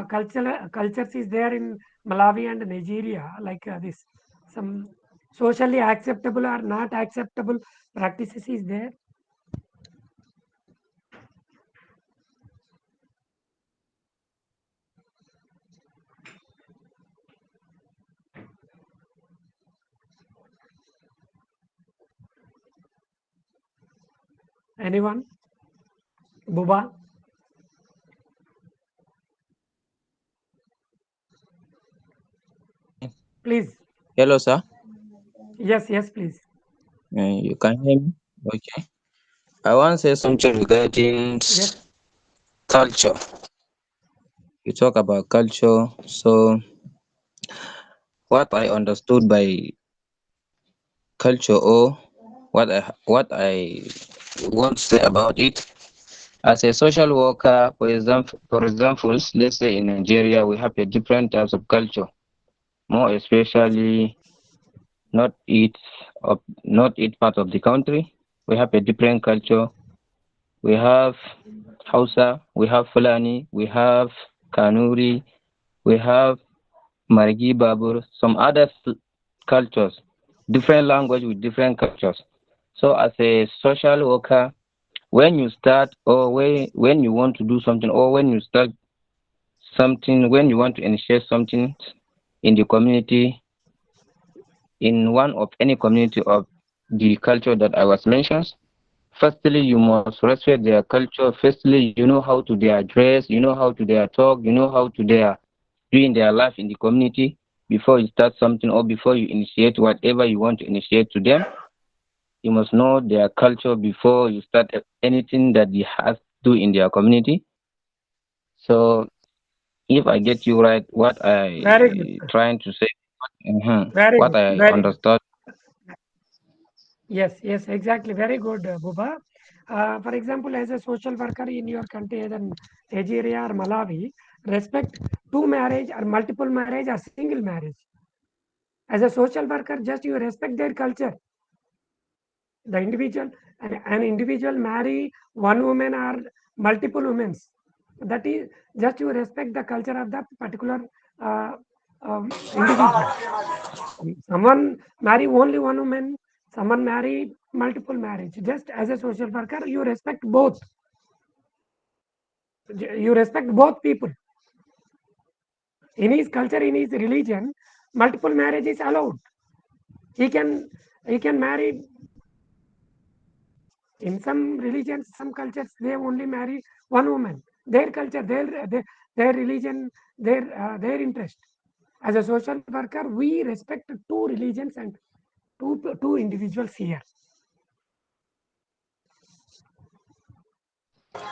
cultures is there in Malawi and Nigeria like this? Some socially acceptable or not acceptable practices is there? Anyone? Buba? Please. Hello, sir. Yes, yes, please. You can hear me? Okay. I want to say something regarding Yes. culture. You talk about culture. So, what I understood by culture, or what I want to say about it, as a social worker, for example, let's say in Nigeria, we have a different types of culture. More especially, not each not each part of the country. We have a different culture. We have Hausa, we have Fulani, we have Kanuri, we have Margi Babur, some other cultures, different language with different cultures. So as a social worker, when you start or when you want to do something or when you start something, when you want to initiate something in the community, in one of any community of the culture that I was mentioned, firstly you must respect their culture. Firstly, you know how to their dress, you know how to their talk, you know how to their doing their life in the community before you start something or before you initiate whatever you want to initiate to them. You must know their culture before you start anything that they have to do in their community. So if I get you right, what Very good. I trying to say, Very what good. I Very good. understood. Yes, yes, exactly. Very good, Buba. For example, as a social worker in your country, either in Nigeria or Malawi, respect two marriage or multiple marriage or single marriage. As a social worker, just you respect their culture. The individual, an individual marry one woman or multiple women. That is just you respect the culture of the particular uh, individual. Someone marry only one woman, someone marry multiple marriage. Just as a social worker, you respect both. You respect both people. In his culture, in his religion, multiple marriage is allowed. He can he can marry in some religions, some cultures. They only marry one woman. Their culture, their religion, their interest. As a social worker, we respect two religions and two individuals here.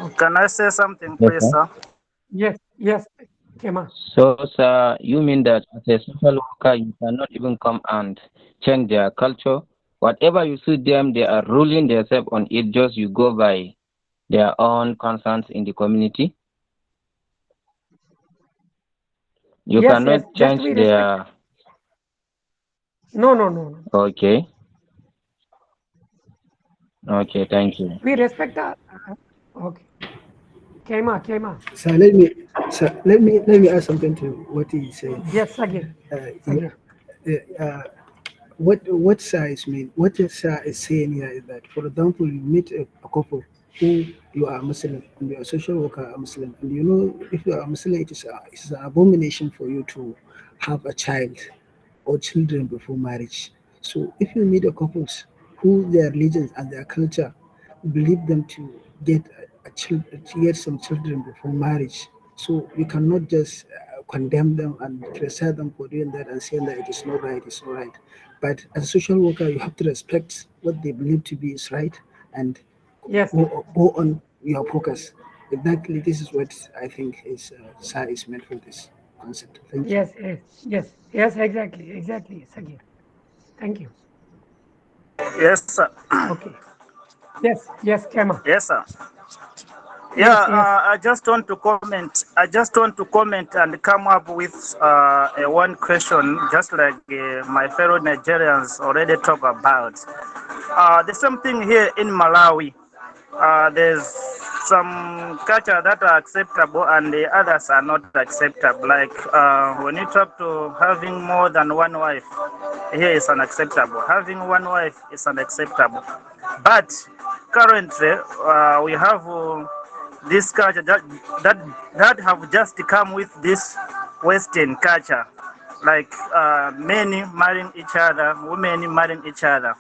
Okay. Can I say something, Yes, please, sir. sir? Yes, Kema. So, sir, you mean that as a social worker, you cannot even come and change their culture? Whatever you see them, they are ruling themselves on it, just you go by their own concerns in the community. You Yes, cannot just change we respect. their. No. Okay. Okay, thank you. We respect okay. Kema. So let me add something to what he said. Yes, Sagir. Sagir. What Sa is mean? What Sa is saying here is that, for example, you meet a couple who you are Muslim and your social worker are Muslim, and you know if you are Muslim, it's an abomination for you to have a child or children before marriage. So if you meet a couples who their religions and their culture believe them to get to get some children before marriage, so you cannot just condemn them and criticize them for doing that and saying that it is not right, it's not right. But as a social worker, you have to respect what they believe to be is right and Yes, go on your focus. Exactly, this is what I think is SAR is meant for this concept. Thank you. yes, exactly, Sagir. Thank you. Yes, sir. Okay. Yes, Kema. Yes, sir. Yeah, Yes. I just want to comment. I just want to comment and come up with one question, just like my fellow Nigerians already talk about. The same thing here in Malawi. There's some culture that are acceptable and the others are not acceptable. Like when you talk to having more than one wife, here is unacceptable. Having one wife is unacceptable. But currently, we have this culture that that have just come with this Western culture, like men marrying each other, women marrying each other.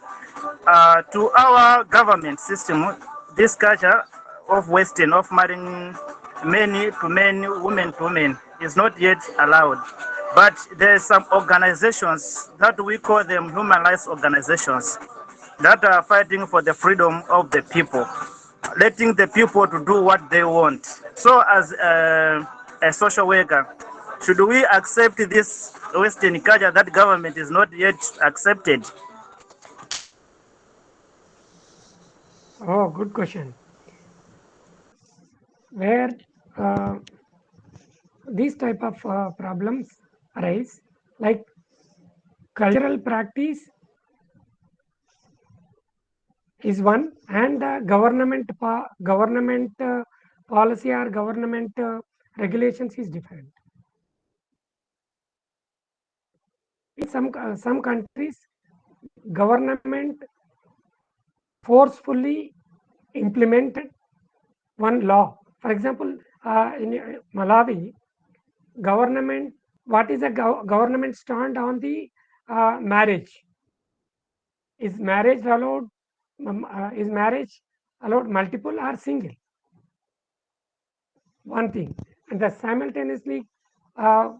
To our government system, this culture of Western of marrying men to men, women to women is not yet allowed. But there are some organizations that we call them human rights organizations that are fighting for the freedom of the people, letting the people to do what they want. So as a social worker, should we accept this Western culture that government is not yet accepted? Oh, good question. Where uh, these type of problems arise, like cultural practice is one, and government policy or government regulations is different. In some countries, government forcefully implemented one law. For example, in Malawi, government, what is the government stand on the marriage? Is marriage allowed? Is marriage allowed multiple or single? One thing, and the simultaneously uh,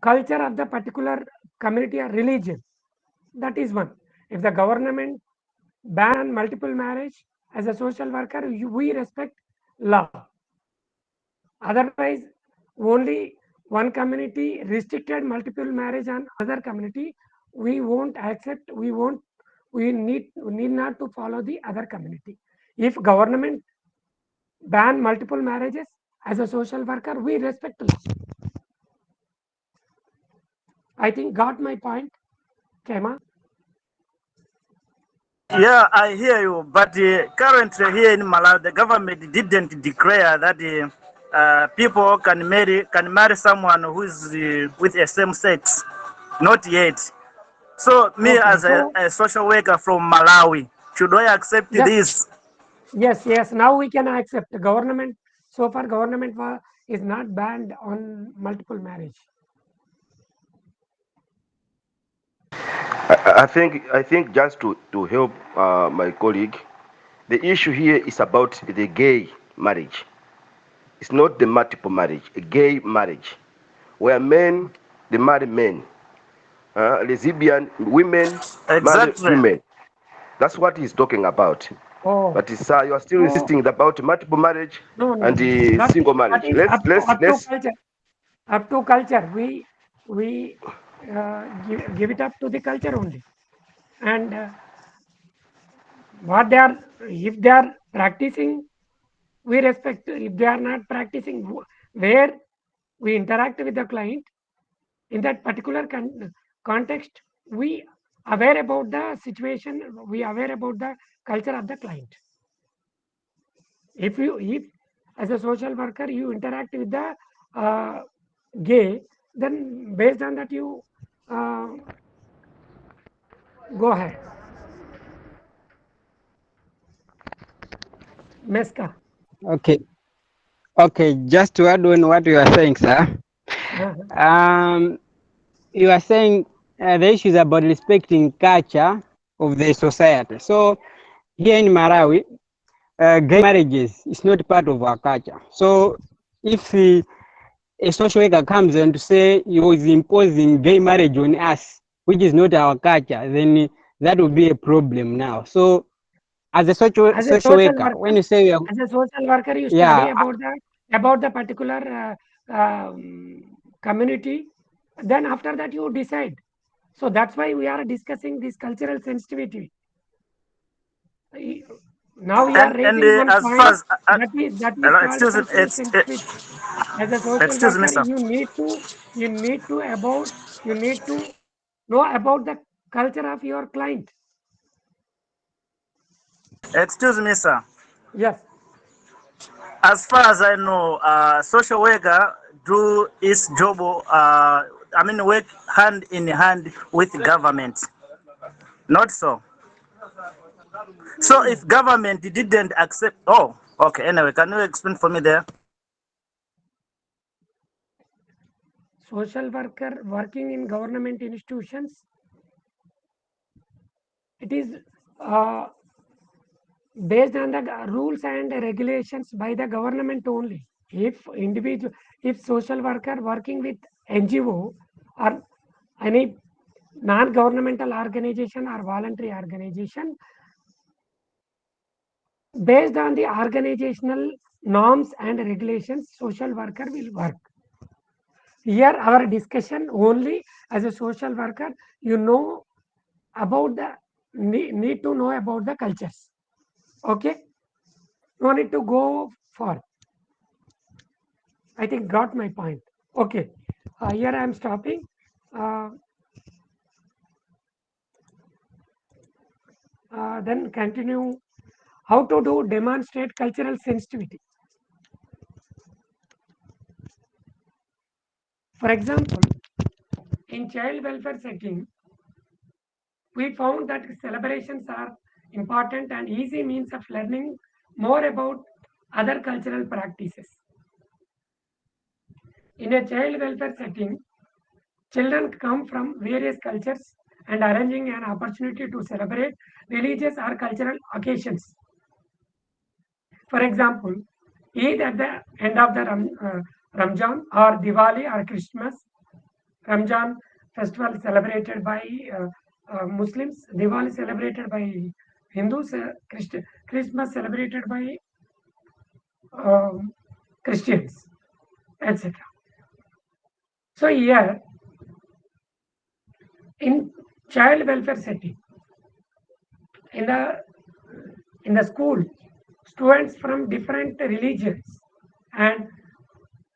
culture of the particular community or religion. That is one. If the government ban multiple marriage, as a social worker, we respect law. Otherwise, only one community restricted multiple marriage and other community, we won't accept. We need not to follow the other community. If government ban multiple marriages, as a social worker, we respect law. I think got my point, Kema. Yeah, I hear you. But currently here in Malawi, the government didn't declare that people can marry someone who is with a same sex. Not yet. So me Okay, as so a social worker from Malawi, should I accept just this? yes. Now we can accept the government. So far, government is not banned on multiple marriage. I think just to help my colleague, the issue here is about the gay marriage. It's not the multiple marriage, a gay marriage, where men they marry men, lesbian women marry Exactly. women. That's what he's talking about. Oh. But sir, you are still Oh. insisting about multiple marriage No, no. and single marriage. That is Let's up to culture. Up to culture. We give it up to the culture only. And what they are, if they are practicing, we respect. If they are not practicing, where we interact with the client in that particular context, we aware about the situation, we aware about the culture of the client. If as a social worker you interact with the gay, then based on that you go ahead. Meska. Okay. Okay, just to add on what you are saying, sir. You are saying the issue is about respecting culture of the society. So here in Malawi, gay marriages is not part of our culture. So if a social worker comes and to say he was imposing gay marriage on us, which is not our culture, then that will be a problem now. So as a social worker, when you say as a social worker, you yeah, study about the particular community. Then after that you decide. So that's why we are discussing this cultural sensitivity. Now you are raising one as point far as that is called cultural sensitivity. As a social excuse me, worker, sir. you need to know about the culture of your client. Excuse me, sir. Yes. As far as I know, social worker do its job. Work hand in hand with government. Not so. So if government didn't accept, oh, okay. Anyway, can you explain for me there? Social worker working in government institutions, it is based on the rules and regulations by the government only. If social worker working with NGO or any non-governmental organization or voluntary organization, based on the organizational norms and regulations, social worker will work. Here our discussion only as a social worker, you know about the need to know about the cultures. Okay, no need to go far. I think got my point. Okay, here I am stopping. Then continue. How to do demonstrate cultural sensitivity. For example, in child welfare setting, we found that celebrations are important and easy means of learning more about other cultural practices. In a child welfare setting, children come from various cultures and arranging an opportunity to celebrate religious or cultural occasions. For example, Eid at the end of the Ramjan or Diwali or Christmas. Ramjan festival celebrated by Muslims, Diwali celebrated by Hindus, Christmas celebrated by Christians, etc. So here, in child welfare setting, in the school, students from different religions and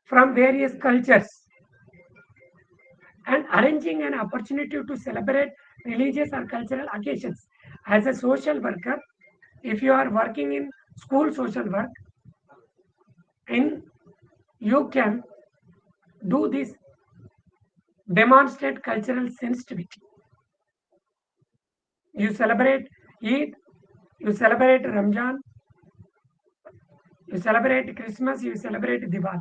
from various cultures and arranging an opportunity to celebrate religious or cultural occasions. As a social worker, if you are working in school social work, you can do this, demonstrate cultural sensitivity. You celebrate Eid, you celebrate Ramjan, you celebrate Christmas, you celebrate Diwali.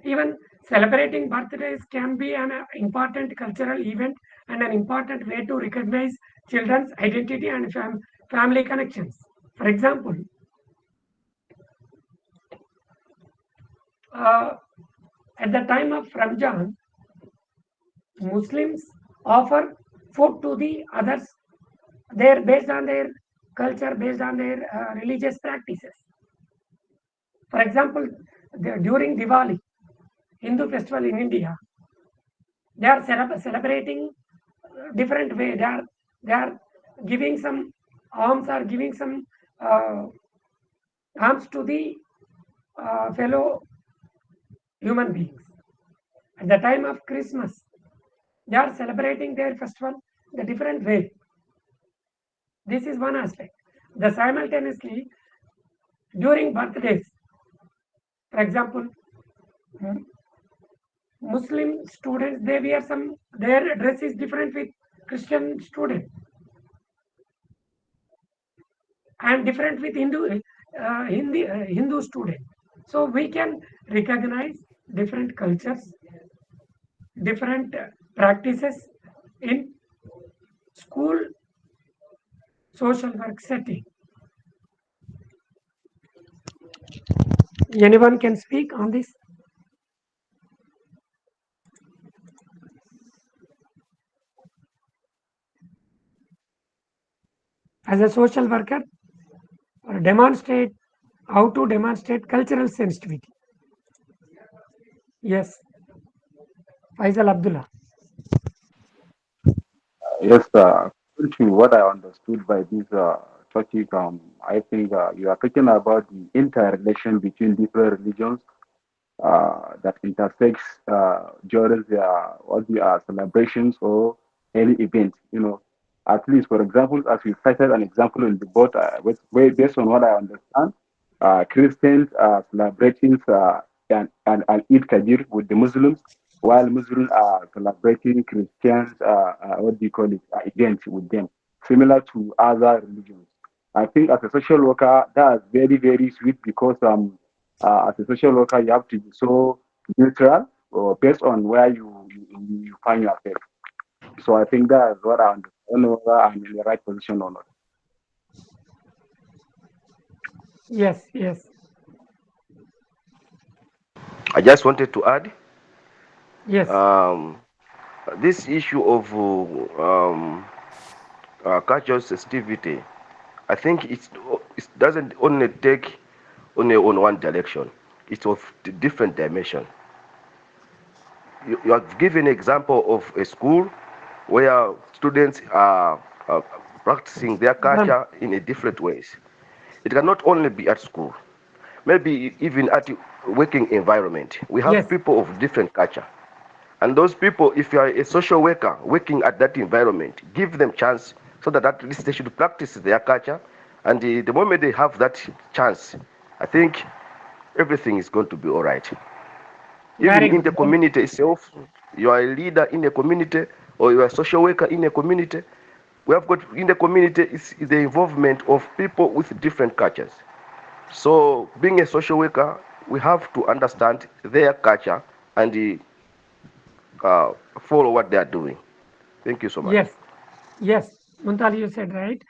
Even celebrating birthdays can be an important cultural event and an important way to recognize children's identity and family connections. For example, at the time of Ramjan, Muslims offer food to the others they're based on their culture, based on their religious practices. For example, during Diwali, Hindu festival in India, they are celebrating different way. They are giving some alms or giving some uh, alms to the fellow human beings. At the time of Christmas, they are celebrating their festival the different way. This is one aspect. The simultaneously during birthdays, for example, Muslim students, they wear some, their dress is different with Christian students and different with Hindu student. So we can recognize different cultures, different practices in school social work setting. Anyone can speak on this? As a social worker, or demonstrate how to demonstrate cultural sensitivity. Yes, Faisal Abdullah. Yes, according to what I understood by this topic, I think you are talking about the interrelation between different religions that intersects during their all the celebrations or any events. You know, at least for example, as you cited an example in the boat, based on what I understand, Christians are celebrating and Eid Kabir with the Muslims, while Muslims are celebrating Christians, what do you call it, events with them, similar to other religions. I think as a social worker, that's very, very sweet because as a social worker, you have to be so neutral or based on where you find yourself. So I think that's what I understand. I don't know whether I'm in the right position or not. Yes, yes, I just wanted to add yes. um, this issue of cultural sensitivity. I think it doesn't only take only on one direction. It's of different dimension. You have given an example of a school where students are practicing their Done. culture in a different ways. It cannot only be at school. Maybe even at working environment. We have Yes, people of different culture. And those people, if you are a social worker working at that environment, give them chance so that at least they should practice their culture. And the moment they have that chance, I think everything is going to be all right. Even very in good. the community itself, you are a leader in a community or you are a social worker in a community. We have got in the community is the involvement of people with different cultures. So being a social worker, we have to understand their culture and follow what they are doing. Thank you so much. Yes, yes. Muntali, you said right.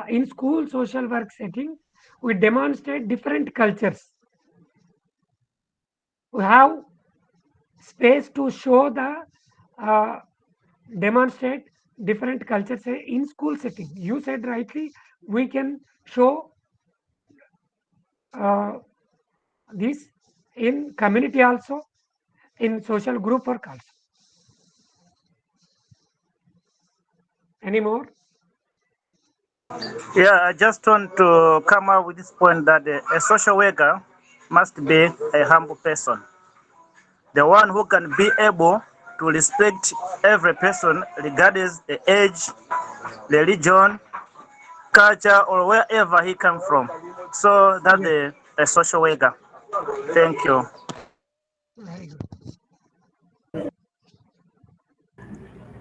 In school social work setting, we demonstrate different cultures. We have space to show the uh, demonstrate different cultures in school setting. You said rightly, we can show uh, this in community also, in social group work also. Any more? Yeah, I just want to come up with this point that a social worker must be a humble person, the one who can be able to respect every person regardless the age, religion, culture, or wherever he come from. So that's Yes, a social worker. Thank you. very good.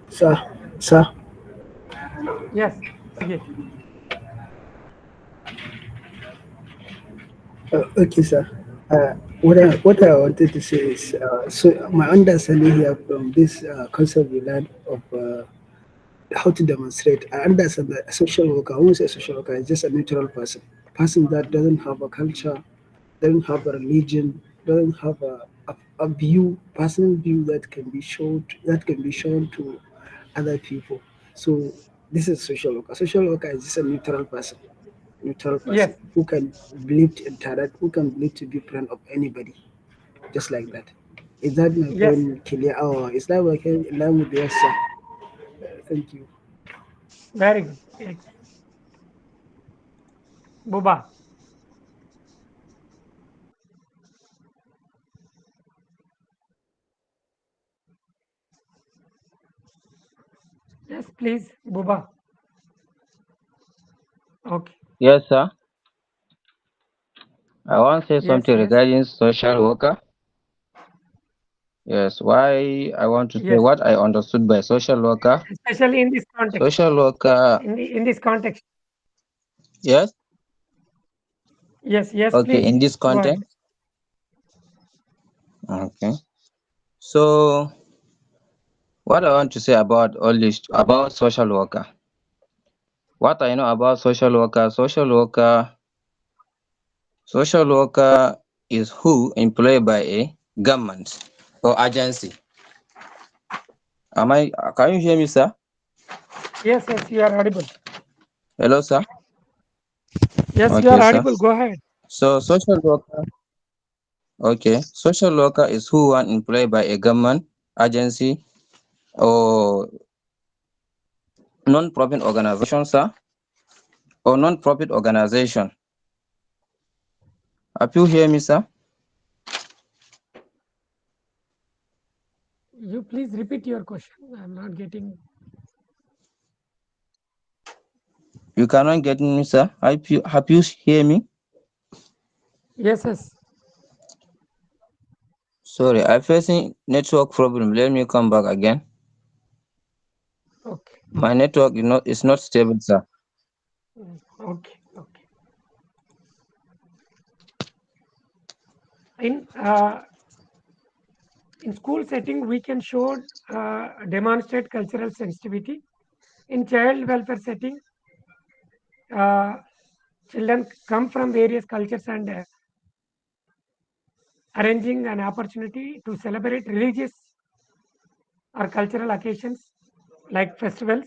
Sir, sir. Yes, Sige. Okay, sir. What I wanted to say is, so my understanding here from this concept we learned of how to demonstrate, I understand that a social worker, who is a social worker, is just a neutral person, a person that doesn't have a culture, doesn't have a religion, doesn't have a view, personal view that can be shown to other people. So This is social worker. Social worker is just a neutral person Yes, who can believe to interact, who can believe to be friend of anybody, just like that. Is that my yes, point clear? Or is that working in line with yours, sir? Thank you. very good. Yes. Buba. Yes, please, Buba. Okay. Yes, sir. I want to say Yes, something yes, regarding social worker. Yes, why I want to say yes. what I understood by social worker. Especially in this context. Social worker, In this context. yes, Yes, yes, okay, please. in this Go ahead. context. Okay. So what I want to say about all this about social worker. What I know about social worker is who employed by a government or agency. Am I can you hear me, sir? Yes, yes, you are audible. Hello, sir. Yes, you are Okay, sir. audible. Go ahead. So social worker, okay. Social worker is who one employed by a government agency or non-profit organization, sir, or non-profit organization. Have you hear me, sir? You please repeat your question. I'm not getting. You cannot get me, sir. Have you hear me? Yes, yes. Sorry, I'm facing network problem. Let me come back again. Okay. My network is not stable, sir. Okay. Okay. In school setting, we can show demonstrate cultural sensitivity. In child welfare setting, uh, children come from various cultures and arranging an opportunity to celebrate religious or cultural occasions like festivals,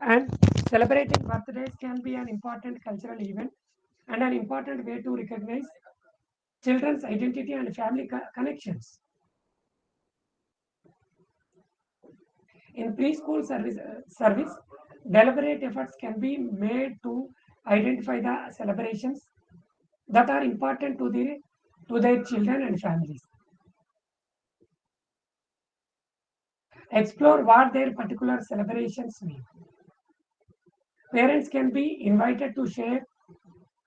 and celebrating birthdays can be an important cultural event and an important way to recognize children's identity and family connections. In preschool service, deliberate efforts can be made to identify the celebrations that are important to their children and families. Explore what their particular celebrations mean. Parents can be invited to share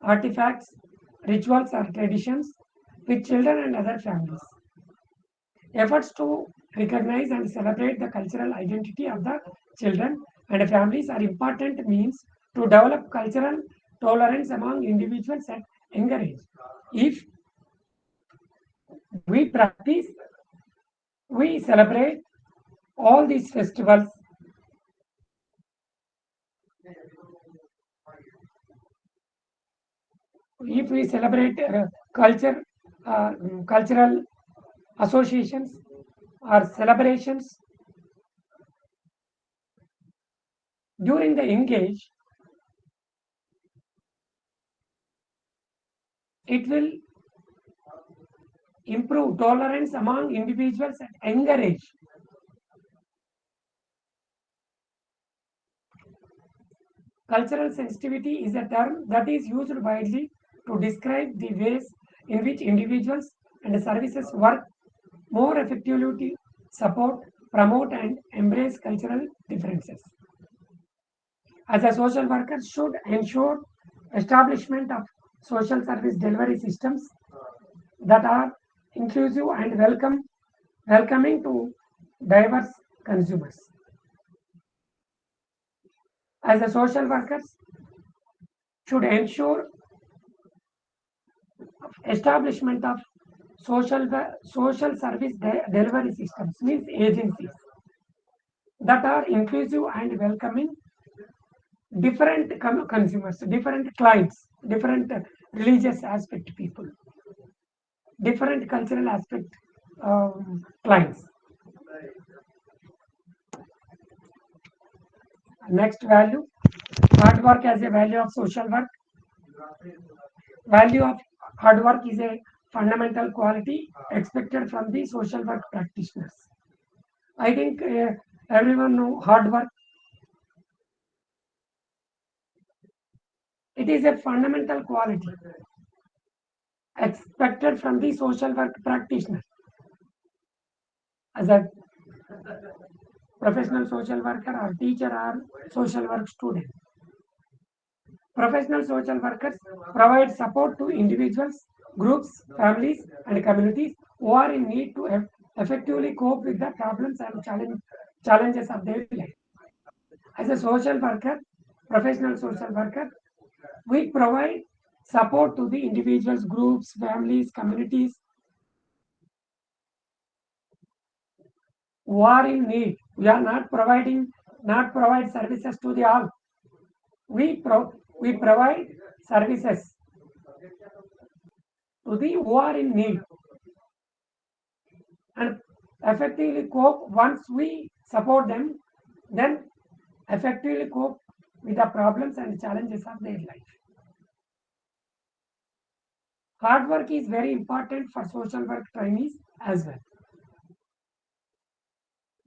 artifacts, rituals, or traditions with children and other families. Efforts to recognize and celebrate the cultural identity of the children and families are important means to develop cultural tolerance among individuals at younger age. If we practice, we celebrate all these festivals. If we celebrate cultural associations or celebrations during the young age, it will improve tolerance among individuals at younger age. Cultural sensitivity is a term that is used widely to describe the ways in which individuals and services work more effectively to support, promote, and embrace cultural differences. As a social worker, should ensure establishment of social service delivery systems that are inclusive and welcoming to diverse consumers. As a social workers, should ensure establishment of social service delivery systems, means agencies that are inclusive and welcoming different consumers, different clients, different religious aspect people, different cultural aspect clients. Next value, hard work as a value of social work. Value of hard work is a fundamental quality expected from the social work practitioners. I think everyone know hard work. It is a fundamental quality expected from the social work practitioner. As a professional social worker or teacher or social work student. Professional social workers provide support to individuals, groups, families, and communities who are in need to effectively cope with the problems and challenges of their life. As a social worker, professional social worker, we provide support to the individuals, groups, families, communities who are in need. We are not provide services to the all. We provide services to the who are in need and effectively cope. Once we support them, then effectively cope with the problems and challenges of their life. Hard work is very important for social work trainees as well.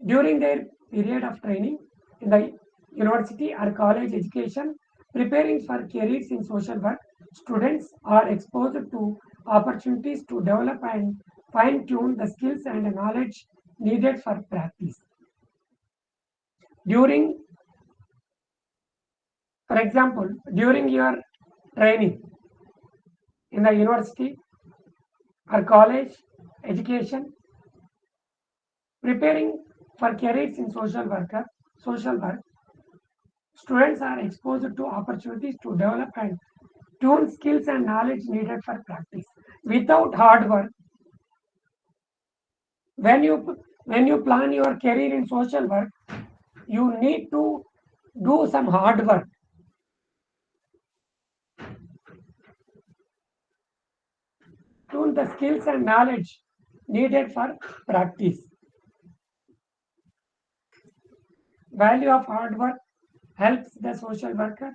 During their period of training in the university or college education, preparing for careers in social work, students are exposed to opportunities to develop and fine-tune the skills and knowledge needed for practice. For example, during your training in the university or college education, preparing for careers in social work, students are exposed to opportunities to develop and tune skills and knowledge needed for practice. Without hard work, when you plan your career in social work, you need to do some hard work. Tune the skills and knowledge needed for practice. Value of hard work helps the social worker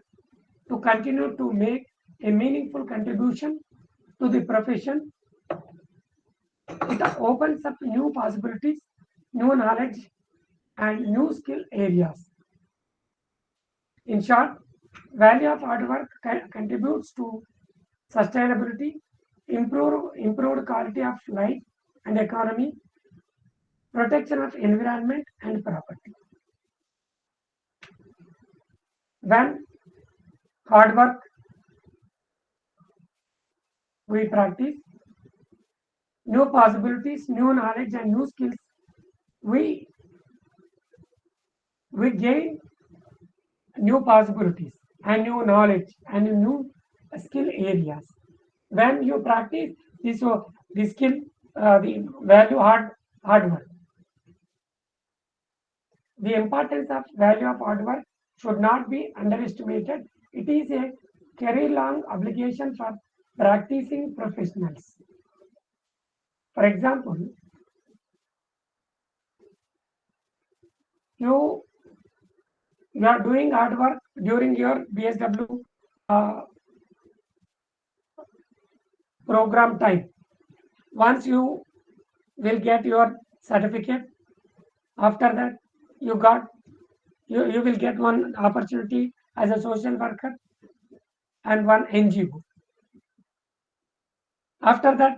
to continue to make a meaningful contribution to the profession. It opens up new possibilities, new knowledge, and new skill areas. In short, value of hard work contributes to sustainability, improved quality of life and economy, protection of environment and property. When hard work we practice, new possibilities, new knowledge, and new skills, we gain new possibilities and new knowledge and new skill areas. When you practice this skill, the value hard work. The importance of value of hard work should not be underestimated. It is a career-long obligation for practicing professionals. For example, you are doing hard work during your BSW program time. Once you will get your certificate, after that you will get one opportunity as a social worker and one NGO. After that,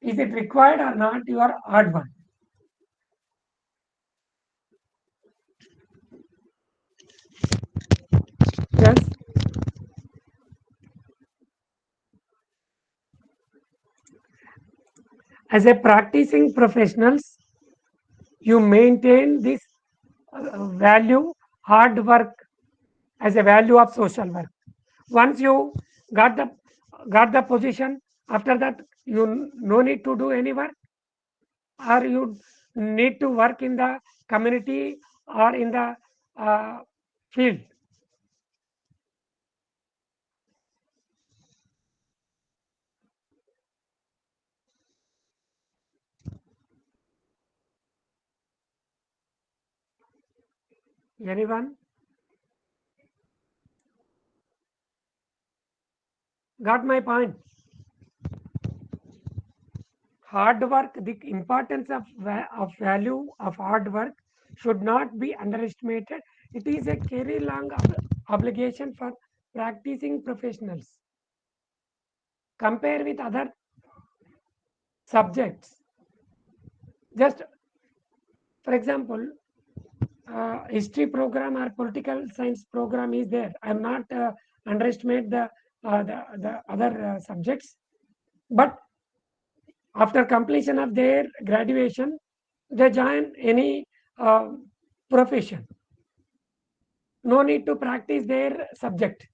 is it required or not your hard work? Yes. As a practicing professionals, you maintain this value, hard work as a value of social work. Once you got the position, after that you no need to do any work, or you need to work in the community or in the field. Anyone? Got my point? Hard work, the importance of value of hard work should not be underestimated. It is a very long obligation for practicing professionals. Compare with other subjects. Just for example, history program or political science program is there. I'm not underestimate the other subjects, but after completion of their graduation, they join any profession. No need to practice their subject.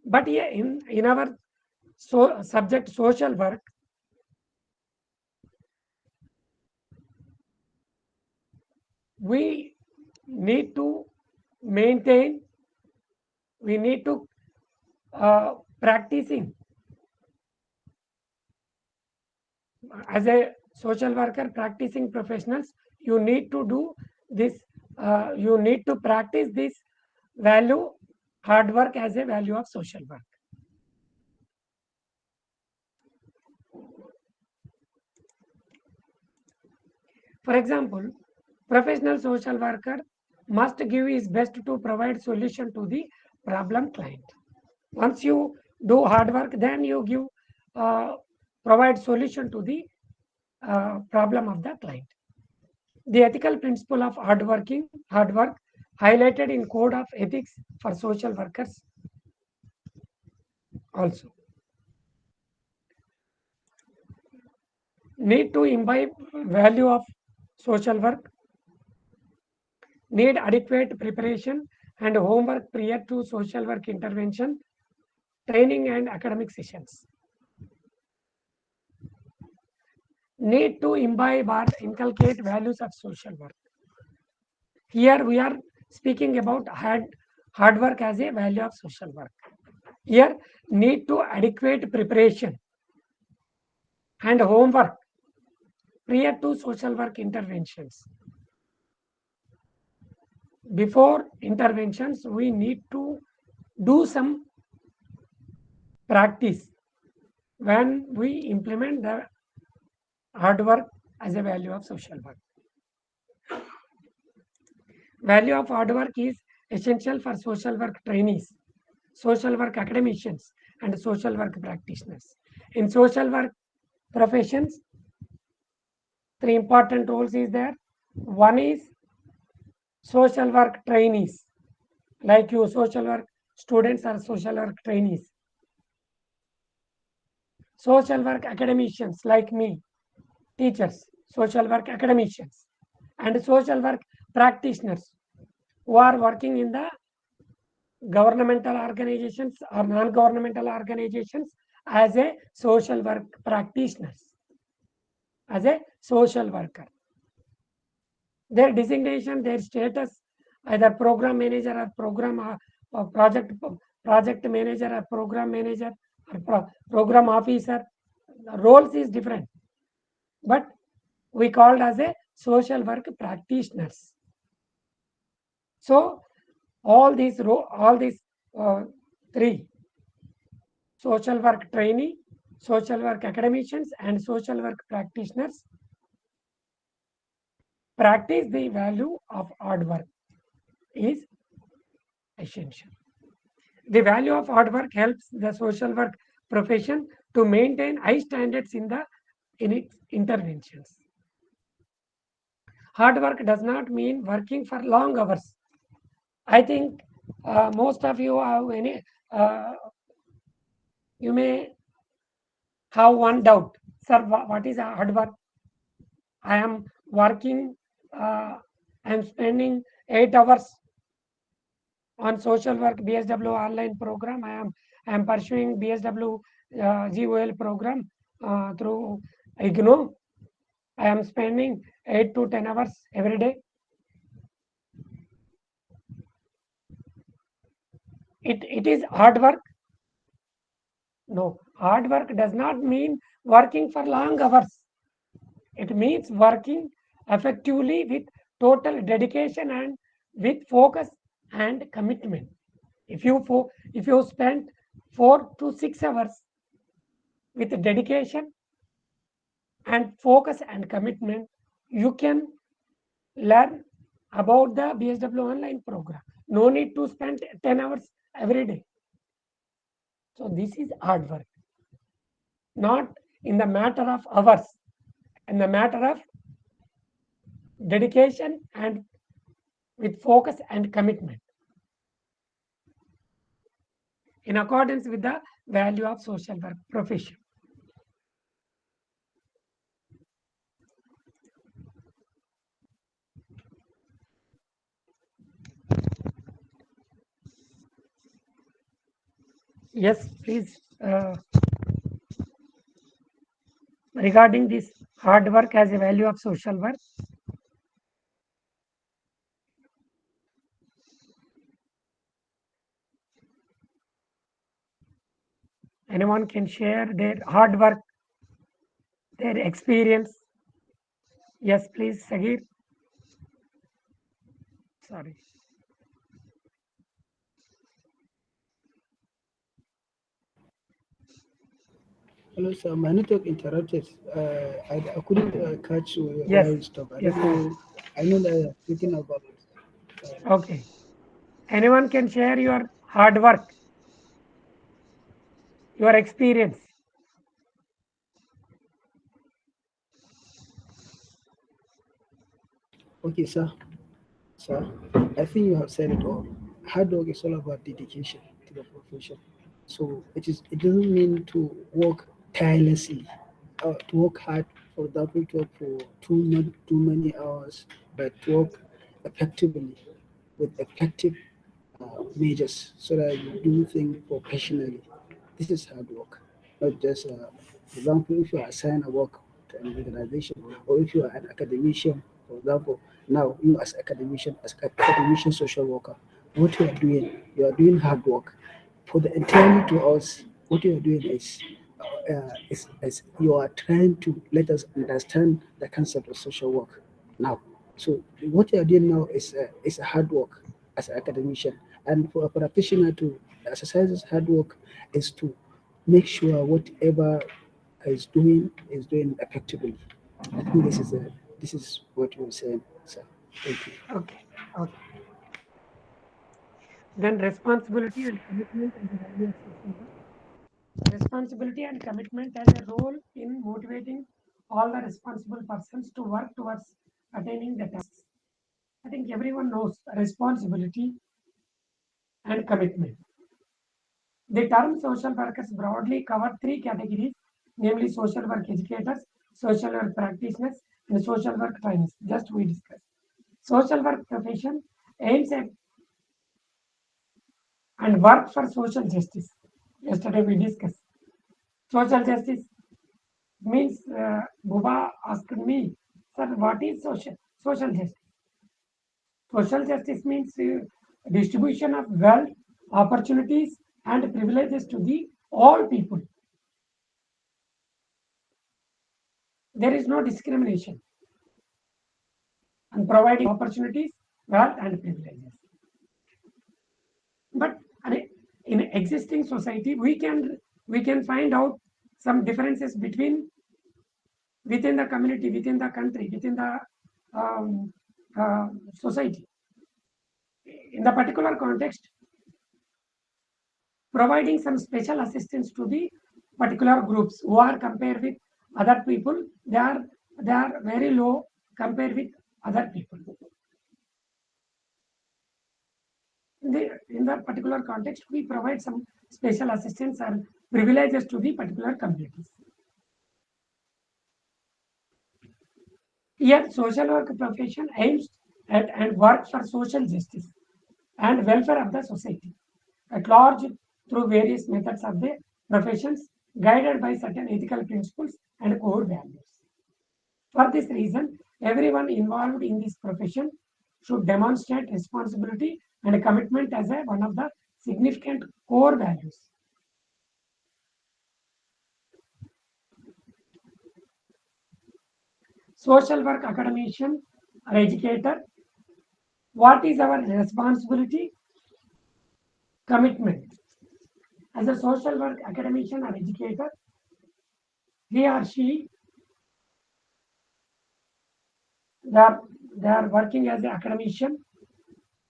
But yeah, in our subject social work, we need to maintain, we need to practicing as a social worker, practicing professionals, you need to do this, you need to practice this value, hard work as a value of social work. For example, professional social worker must give his best to provide solution to the problem client. Once you do hard work, then you give provide solution to the problem of the client. The ethical principle of hard work highlighted in Code of Ethics for Social Workers also. Need to imbibe value of social work, need adequate preparation and homework prior to social work intervention, training and academic sessions. Need to imbibe or inculcate values of social work. Here we are speaking about hard work as a value of social work. Here need to adequate preparation and homework prior to social work interventions. Before interventions, we need to do some practice when we implement the hard work as a value of social work. Value of hard work is essential for social work trainees, social work academicians, and social work practitioners. In social work professions, three important roles is there. One is social work trainees, like you, social work students or social work trainees. Social work academicians like me, teachers, social work academicians, and social work practitioners who are working in the governmental organizations or non-governmental organizations as a social work practitioners, as a social worker. Their designation, their status, either program manager or program or project manager or program manager or program officer, the roles is different, but we called as a social work practitioners. So all these three, social work trainee, social work academicians, and social work practitioners, practice the value of hard work is essential. The value of hard work helps the social work profession to maintain high standards in its interventions. Hard work does not mean working for long hours. I think most of you have you may have one doubt, sir, what is hard work? I am working, I am spending 8 hours on social work BSW online program. I am pursuing BSW GOL program through IGNO. I am spending 8 to 10 hours every day. It is hard work. No, hard work does not mean working for long hours. It means working effectively with total dedication and with focus and commitment. If you spend 4 to 6 hours with dedication and focus and commitment, you can learn about the BSW online program. No need to spend 10 hours every day. So this is hard work, not in the matter of hours, in the matter of dedication and with focus and commitment in accordance with the value of social work profession. Yes, please. Regarding this hard work as a value of social work, anyone can share their hard work, their experience. Yes, please, Sagir. Sorry. Hello, sir. My network interrupted. I couldn't catch Yes, where you stopped. I yes, don't yes. know. I know that you're speaking about. Okay. Anyone can share your hard work, your experience. Okay, sir. Sir, I think you have said it all. Hard work is all about dedication to the profession. So it doesn't mean to work tirelessly, to work hard, for example, to work for too many hours, but to work effectively with effective measures so that you do things professionally. This is hard work, not just, for example, if you are assigned a work to an organization, or if you are an academician, for example, now you as academician social worker, what you are doing hard work. For the entirely to us, what you are doing is you are trying to let us understand the concept of social work now. So what you are doing now is a hard work as an academician, and for a practitioner to exercise this hard work is to make sure whatever is doing effectively. I think this is what you were saying, sir. Thank you. Okay. Okay. Then responsibility and commitment as a value of social work. Responsibility and commitment has a role in motivating all the responsible persons to work towards attaining the tasks. I think everyone knows responsibility and commitment. The term social workers broadly cover three categories, namely social work educators, social work practitioners, and social work trainers. Just we discussed. Social work profession aims at and work for social justice. Yesterday we discussed. Social justice means Buba asked me, sir, what is social justice? Social justice means distribution of wealth, opportunities, and privileges to the all people. There is no discrimination and providing opportunities, wealth, and privileges. But in existing society, we can find out some differences between within the community, within the country, within the um, society. In the particular context, providing some special assistance to the particular groups who are compared with other people, they are very low compared with other people. In the particular context, we provide some special assistance and privileges to the particular communities. Here, social work profession aims at and works for social justice and welfare of the society at large through various methods of the professions guided by certain ethical principles and core values. For this reason, everyone involved in this profession should demonstrate responsibility and commitment as one of the significant core values. Social work academician or educator What is our responsibility? Commitment. As a social work academician or educator, he or she, they are working as an academician,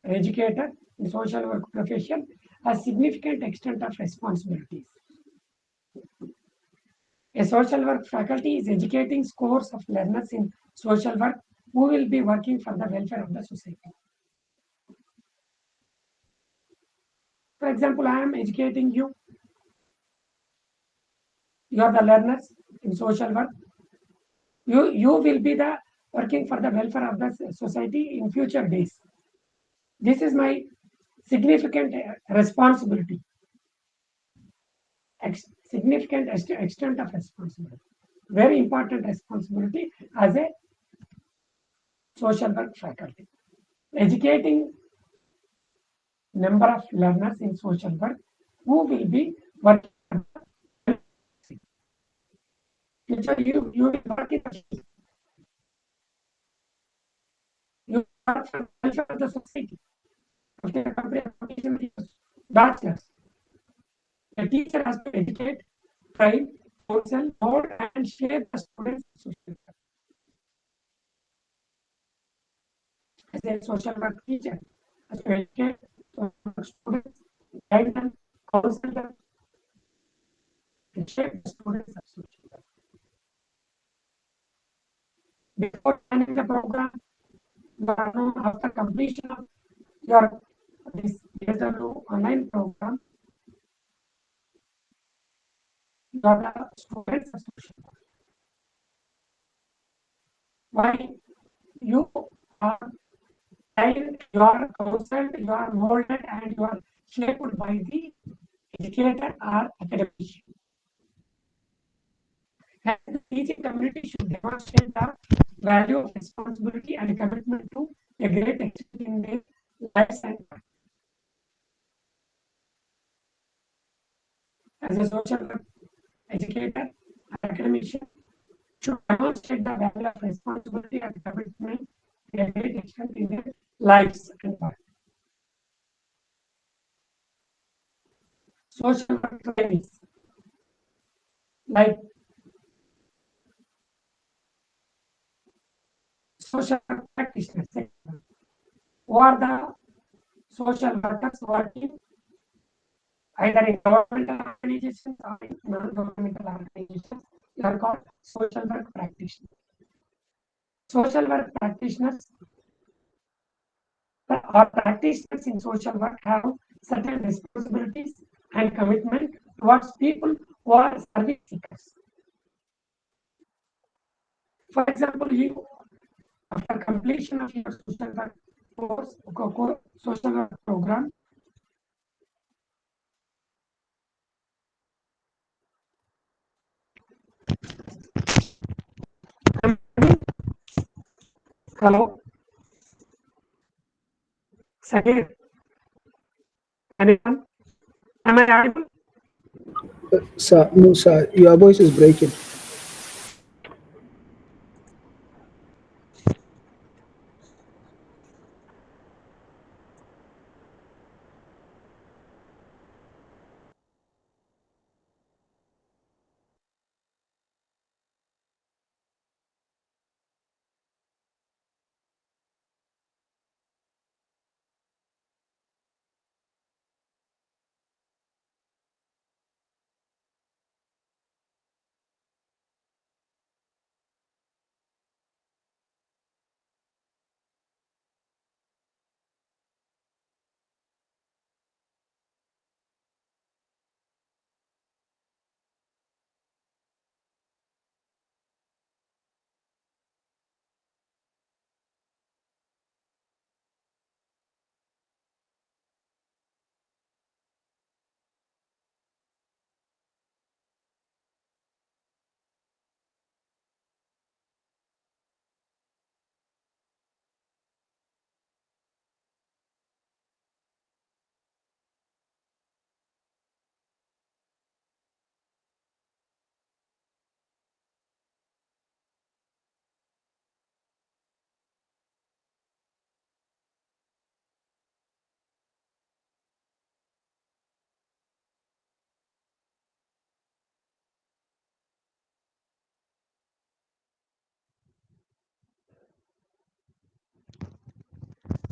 educator in social work profession, has significant extent of responsibilities. A social work faculty is educating scores of learners in social work who will be working for the welfare of the society. For example, I am educating you. You are the learners in social work. You will be the working for the welfare of the society in future days. This is my significant responsibility. Significant extent of responsibility. Very important responsibility as a social work faculty. Educating number of learners in social work who will be working. Future you will work in you work for the welfare of the society. After a completion of bachelor's, the teacher has to educate, train, counsel, mold, and shape the students' social work. As a social work teacher, has to educate students, guide them, counsel them, and shape the students of social work. Before joining the program, you are known after completion of your this BSW online program, you are the students of social work. Why you are trained, you are counseled, you are molded, and you are shaped by the educator or academician. And the teaching community should demonstrate the value of responsibility and commitment to a great extent in their lives and work. As a social work educator or academician, should demonstrate the value of responsibility and commitment to a great extent in their lives and work. Social work trainees, like social work practitioners, who are the social workers working either in governmental organizations or in non-governmental organizations. They are called social work practitioners. Social work practitioners or practitioners in social work have certain responsibilities and commitment towards people who are service seekers. For example, you, after completion of your social work course, social work program, hello, Sakir, anyone? Am I audible? Sir, no, sir, your voice is breaking.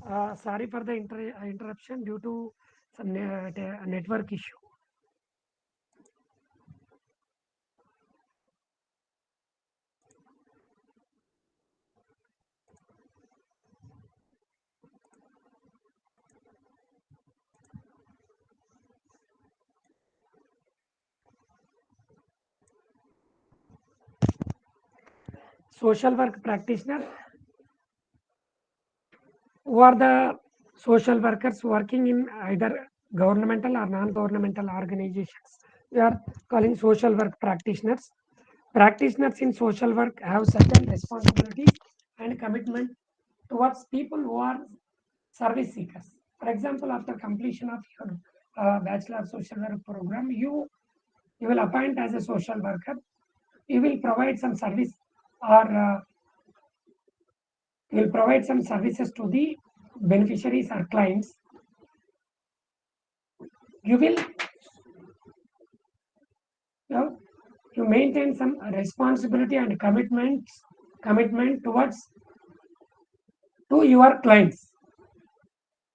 Sorry for the interruption due to some network issue. Social work practitioner, who are the social workers working in either governmental or non-governmental organizations. We are calling social work practitioners. Practitioners in social work have certain responsibilities and commitment towards people who are service seekers. For example, after completion of your Bachelor of Social Work program, you will appoint as a social worker. You will provide some service or will provide some services to the beneficiaries or clients. You will you maintain some responsibility and commitment towards to your clients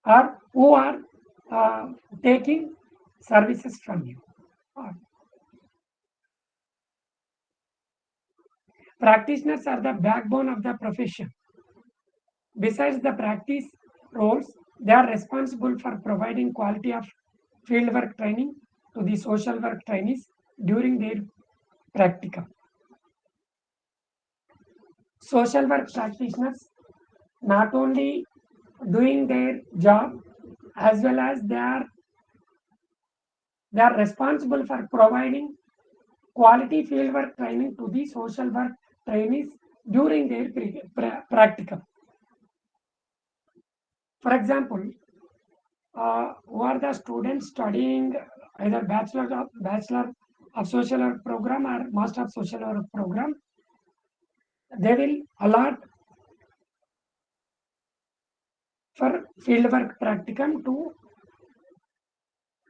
or who are taking services from you. Practitioners are the backbone of the profession. Besides the practice roles, they are responsible for providing quality of fieldwork training to the social work trainees during their practicum. Social work practitioners not only doing their job, as well as they are responsible for providing quality fieldwork training to the social work trainees during their practicum. For example, who are the students studying either bachelor of social work program or master of social work program, they will allot for fieldwork practicum to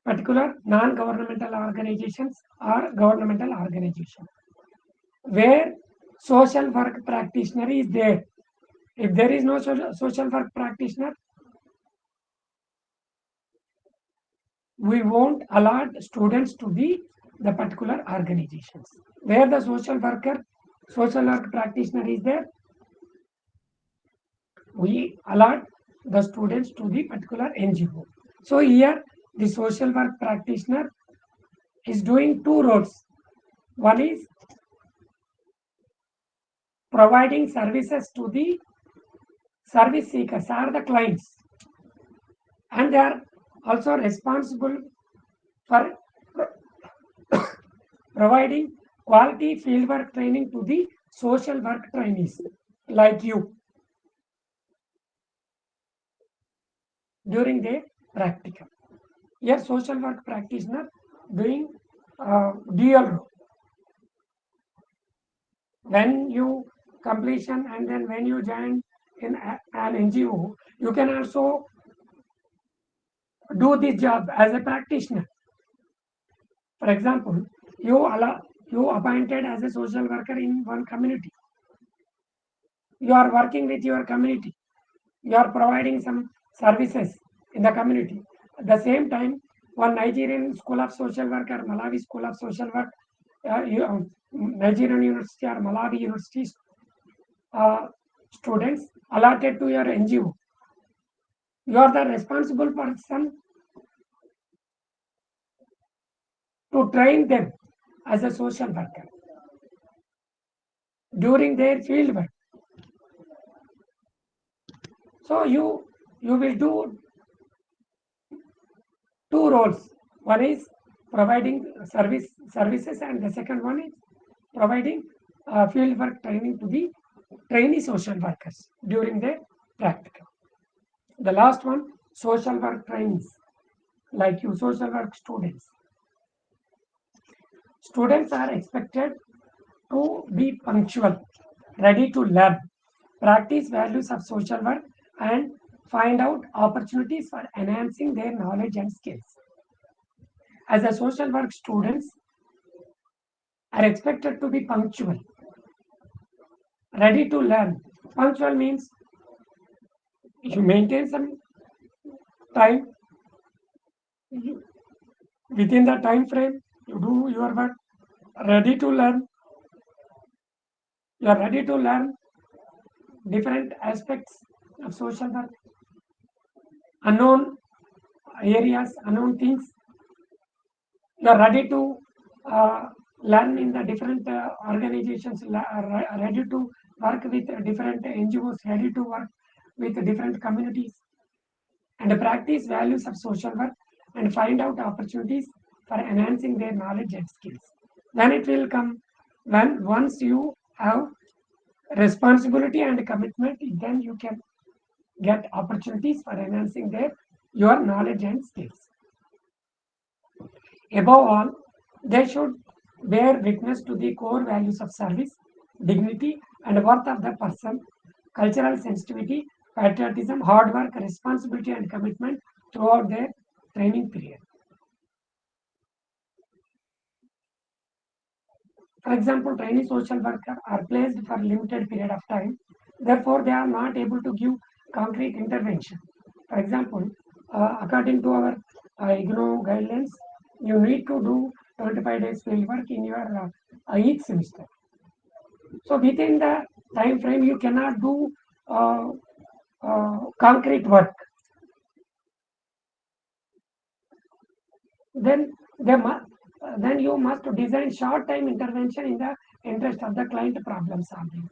particular non-governmental organizations or governmental organization where social work practitioner is there. If there is no social work practitioner, we won't allot students to the particular organizations. Where the social work practitioner is there, we allot the students to the particular NGO. So here the social work practitioner is doing two roles. One is providing services to the service seekers or the clients, and they are also responsible for providing quality fieldwork training to the social work trainees like you during their practicum. Here, social work practitioner doing dual role. When you completion and then when you join in an NGO, you can also do this job as a practitioner. For example, you appointed as a social worker in one community. You are working with your community. You are providing some services in the community. At the same time, one Nigerian School of Social Work or Malawi School of Social Work, Nigerian University or Malawi University students allotted to your NGO. You are the responsible person to train them as a social worker during their field work. So you will do two roles. One is providing services, and the second one is providing field work training to the trainee social workers during their practical. The last one, social work trainees, like you, social work students. Students are expected to be punctual, ready to learn, practice values of social work, and find out opportunities for enhancing their knowledge and skills. As a social work students are expected to be punctual, ready to learn. Punctual means You maintain some time. Within the time frame, you do your work. Ready to learn. You are ready to learn different aspects of social work, unknown areas, unknown things. You are ready to learn in the different organizations, ready to work with different NGOs, ready to work with different communities, and practice values of social work and find out opportunities for enhancing their knowledge and skills. Then it will come when once you have responsibility and commitment, then you can get opportunities for enhancing your knowledge and skills. Above all, they should bear witness to the core values of service, dignity, and worth of the person, cultural sensitivity, patriotism, hard work, responsibility, and commitment throughout their training period. For example, trainee social workers are placed for a limited period of time. Therefore, they are not able to give concrete intervention. For example, according to our IGNO guidelines, you need to do 25 days field work in your each semester. So within the time frame, you cannot do concrete work. Then you must design short-time intervention in the interest of the client problem solving.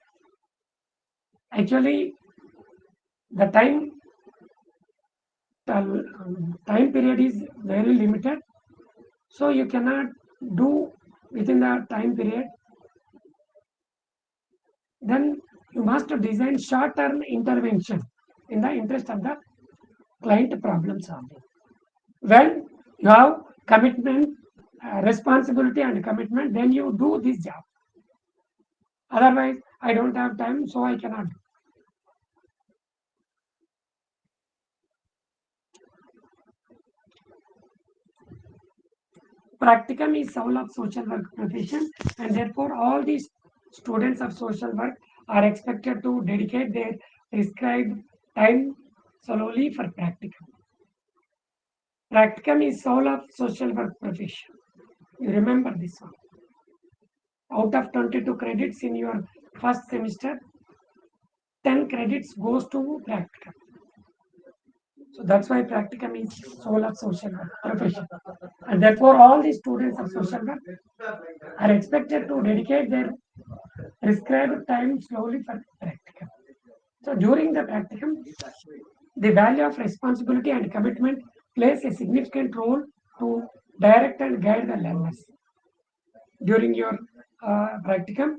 Actually, the time period is very limited, so you cannot do within the time period. Then you must design short-term intervention in the interest of the client problem solving. When you have commitment, responsibility and commitment, then you do this job. Otherwise, I don't have time, so I cannot do. Practicum is soul of social work profession, and therefore all these students of social work are expected to dedicate their prescribed time solely for practicum. Practicum is soul of social work profession. You remember this one. Out of 22 credits in your first semester, 10 credits goes to practicum. So that's why practicum is soul of social work profession. And therefore all the students of social work are expected to dedicate their prescribed time slowly for practicum. So during the practicum, the value of responsibility and commitment plays a significant role to direct and guide the learners. During your practicum,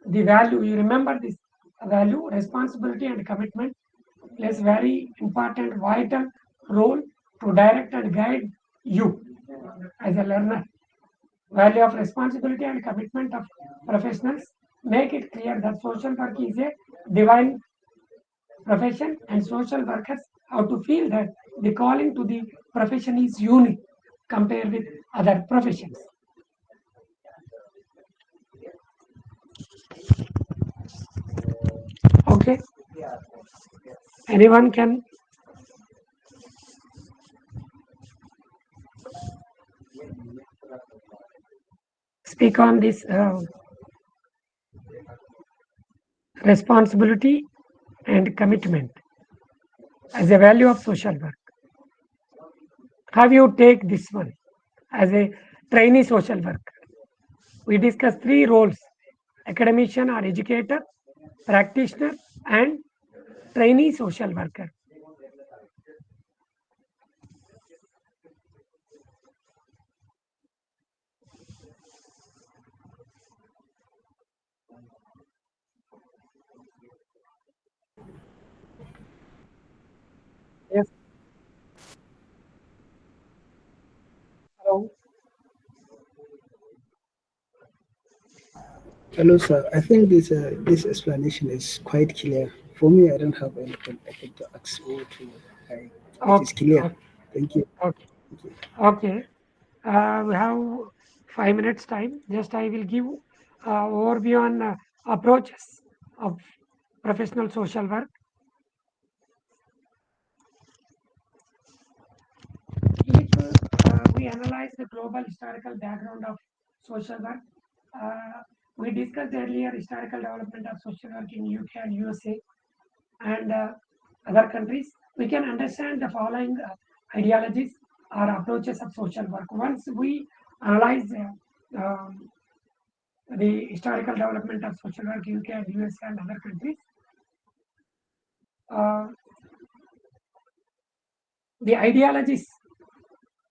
the value, you remember this value, responsibility and commitment plays very important, vital role to direct and guide you as a learner. Value of responsibility and commitment of professionals make it clear that social work is a divine profession, and social workers have to feel that the calling to the profession is unique compared with other professions. Okay. Anyone can speak on this responsibility and commitment as a value of social work. Have you take this one as a trainee social worker? We discuss 3 roles: academician or educator, practitioner, and trainee social worker. Yes. Hello. Hello, sir. I think this explanation is quite clear. For me, I don't have anything to ask or to. It is Okay. clear. Okay. Thank you. Okay. Okay. We have 5 minutes time. Just I will give overview on approaches of professional social work. we analyze the global historical background of social work, we discussed earlier historical development of social work in UK and USA and other countries. We can understand the following ideologies or approaches of social work. Once we analyze the historical development of social work UK and USA and other countries, the ideologies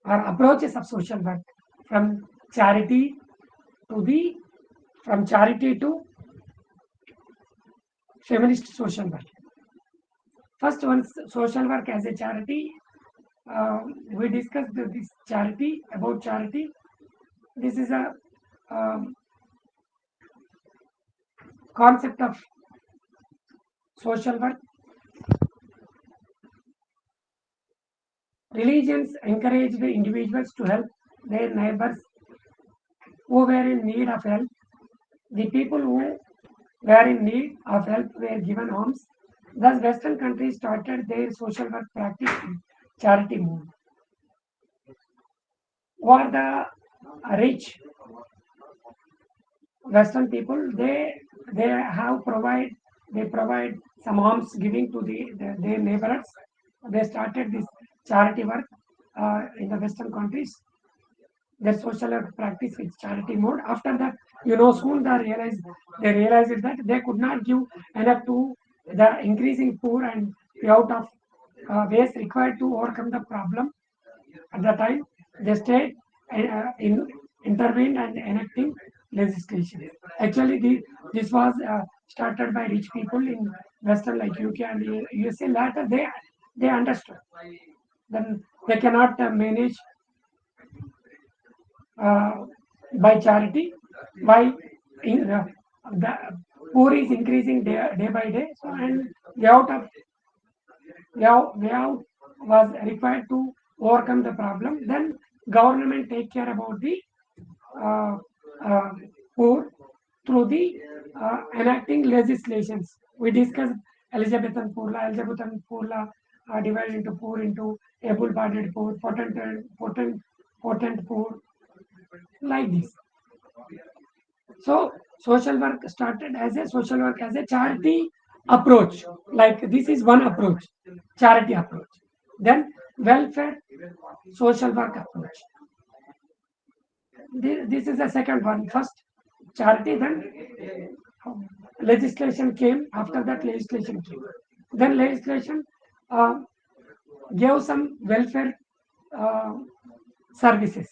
or approaches of social work from charity to feminist social work. First one, social work as a charity. We discussed this charity, about charity. This is a concept of social work. Religions encourage the individuals to help their neighbors who were in need of help. The people who were in need of help were given alms. Thus, Western countries started their social work practice in charity mode. For the rich Western people, they provide some alms giving to their neighbors. They started this charity work in the Western countries. Their social work practice with charity mode. After that, soon they realized that they could not give enough to the increasing poor and the out of ways required to overcome the problem. At the time, the state intervened and enacting legislation. Actually, this was started by rich people in Western like UK and USA. Later, they understood. Then they cannot manage by charity. By the poor is increasing day by day. So and way out was required to overcome the problem. Then government take care about the poor through the enacting legislations. We discussed Elizabethan poor law. Elizabethan poor law divided into poor into able-bodied poor, potent poor, like this. So social work started as a charity approach. Like this is one approach, charity approach. Then welfare social work approach. This is the second one. First charity, then legislation came. After that legislation came. Then legislation gave some welfare services.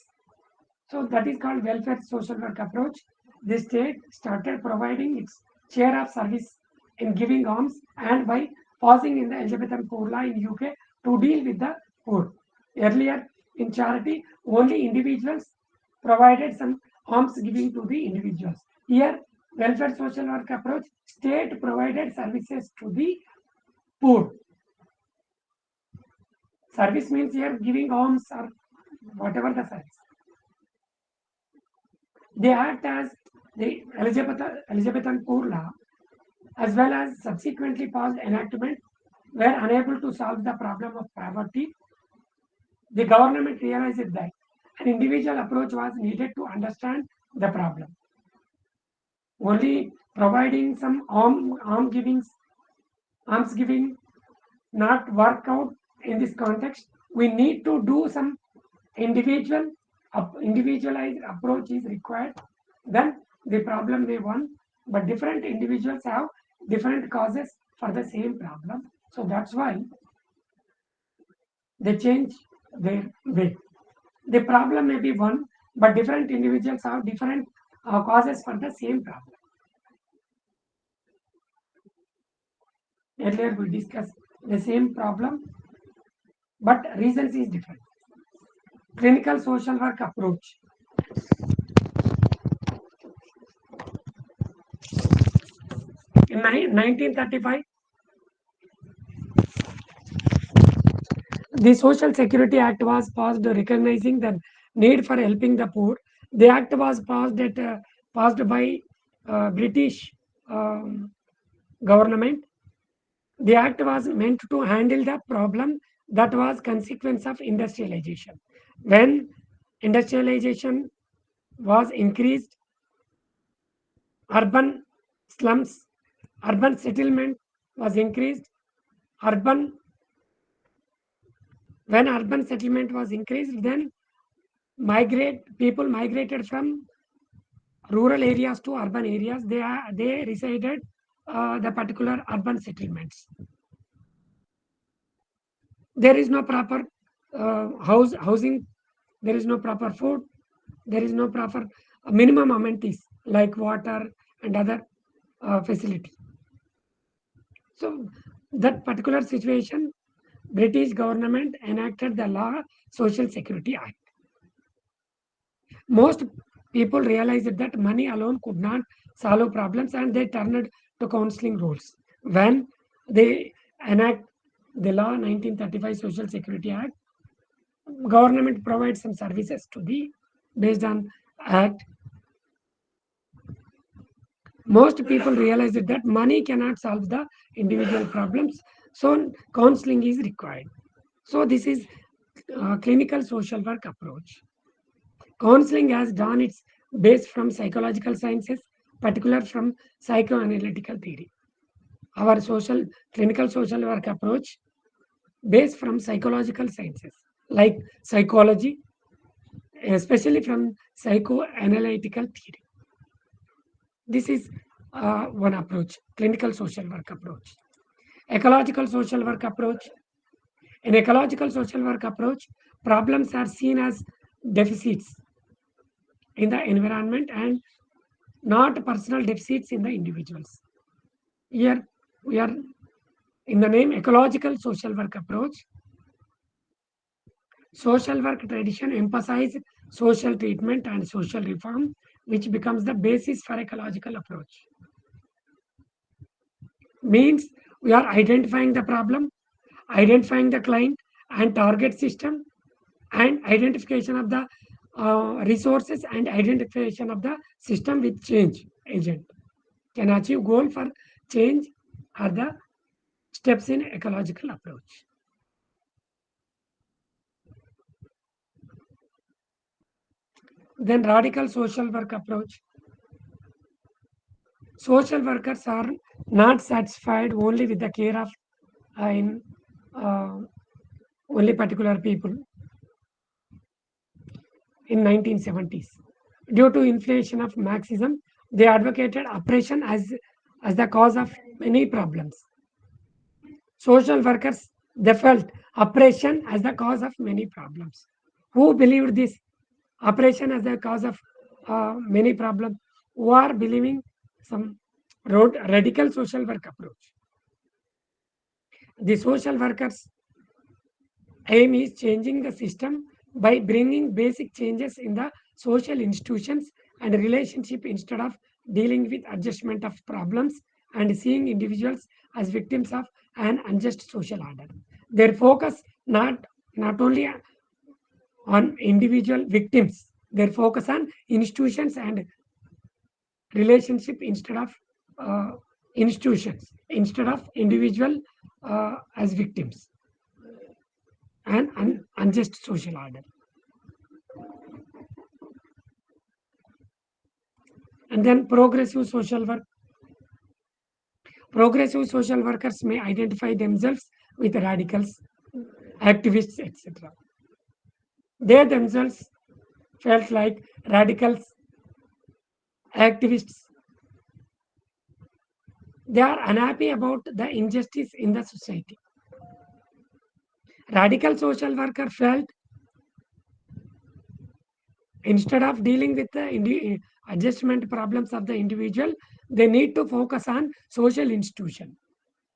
So that is called welfare social work approach. The state started providing its share of service in giving alms and by passing in the Elizabethan poor law in UK to deal with the poor. Earlier in charity, only individuals provided some alms giving to the individuals. Here, welfare social work approach, state provided services to the poor. Service means here giving alms or whatever the service. They act as the Elizabethan poor law as well as subsequently passed enactment were unable to solve the problem of poverty. The government realized that an individual approach was needed to understand the problem. Only providing some alms giving not work out in this context. We need to do some individualized approach is required. Then the problem may one, but different individuals have different causes for the same problem. So that's why they change their way. The problem may be one, but different individuals have different causes for the same problem. Earlier we discussed the same problem, but reasons is different. Clinical social work approach. In 1935, the Social Security Act was passed recognizing the need for helping the poor. The act was passed by British government. The act was meant to handle the problem that was consequence of industrialization. When industrialization was increased, urban slums, urban settlement was increased, when urban settlement was increased, then people migrated from rural areas to urban areas. They resided the particular urban settlements. There is no proper housing, there is no proper food, there is no proper minimum amenities like water and other facility. So that particular situation, British government enacted the law Social Security Act. Most people realized that money alone could not solve problems, and they turned to counseling rules. When they enact the law 1935 Social Security Act, government provides some services to the based on act. Most people realize that money cannot solve the individual problems, so counseling is required. So this is clinical social work approach. Counseling has drawn its base from psychological sciences, particular from psychoanalytical theory. Our clinical social work approach based from psychological sciences like psychology, especially from psychoanalytical theory. This is one approach, clinical social work approach. Ecological social work approach. In ecological social work approach, problems are seen as deficits in the environment and not personal deficits in the individuals. Here we are in the name ecological social work approach. Social work tradition emphasize social treatment and social reform, which becomes the basis for ecological approach. Means we are identifying the problem, identifying the client and target system, and identification of the resources and identification of the system with change agent can achieve goal for change are the steps in ecological approach. Then radical social work approach. Social workers are not satisfied only with the care of in only particular people. In 1970s, due to inflation of Marxism, they advocated oppression as the cause of many problems. Social workers, they felt oppression as the cause of many problems. Who believed this oppression as the cause of many problems? Who are believing some radical social work approach? The social workers aim is changing the system by bringing basic changes in the social institutions and relationship instead of dealing with adjustment of problems and seeing individuals as victims of an unjust social order. Their focus not only on individual victims, their focus on institutions and relationship instead of institutions, instead of individual as victims and unjust social order. And then progressive social work. Progressive social workers may identify themselves with radicals, activists, etc. They themselves felt like radicals, activists. They are unhappy about the injustice in the society. Radical social worker felt instead of dealing with the adjustment problems of the individual, they need to focus on social institution.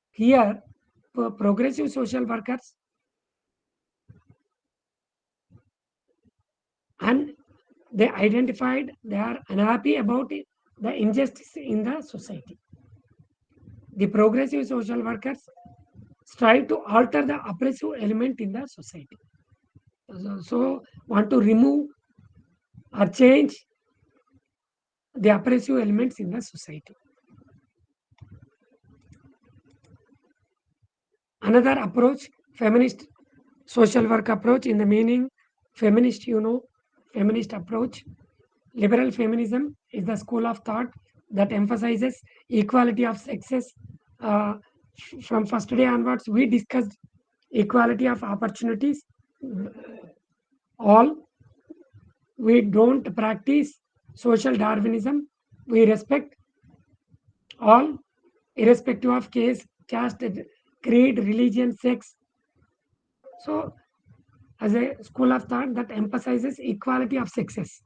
Here, progressive social workers and they identified they are unhappy about the injustice in the society. The progressive social workers strive to alter the oppressive element in the society. So want to remove or change the oppressive elements in the society. Another approach, feminist social work approach in the meaning feminist, feminist approach. Liberal feminism is the school of thought that emphasizes equality of sexes. From first day onwards, we discussed equality of opportunities. All we don't practice social Darwinism. We respect all, irrespective of caste, creed, religion, sex. So, as a school of thought that emphasizes equality of sexes,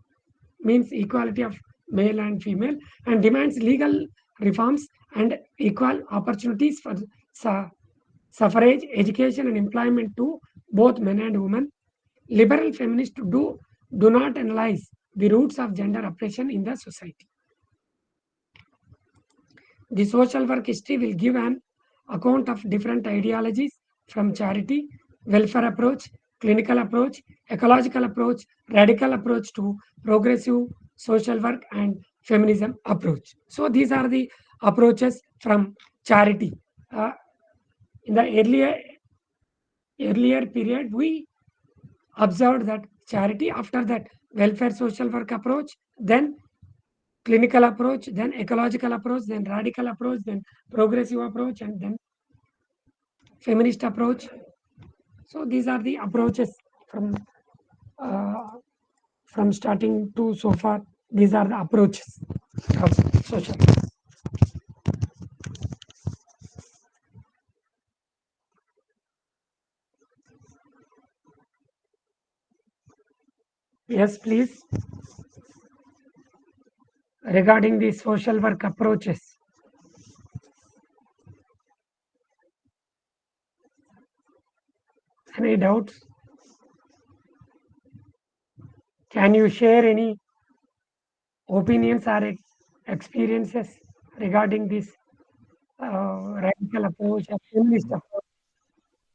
means equality of male and female, and demands legal reforms and equal opportunities for suffrage, education, and employment to both men and women. Liberal feminists do not analyze the roots of gender oppression in the society. The social work history will give an account of different ideologies from charity, welfare approach, clinical approach, ecological approach, radical approach to progressive social work and feminism approach. So these are the approaches from charity. In the earlier period, we observed that charity, after that welfare social work approach, then clinical approach, then ecological approach, then radical approach, then progressive approach, and then feminist approach. So these are the approaches from starting to so far. These are the approaches of social. Yes, please. Regarding the social work approaches. Any doubts? Can you share any opinions or experiences regarding this radical approach or feminist approach?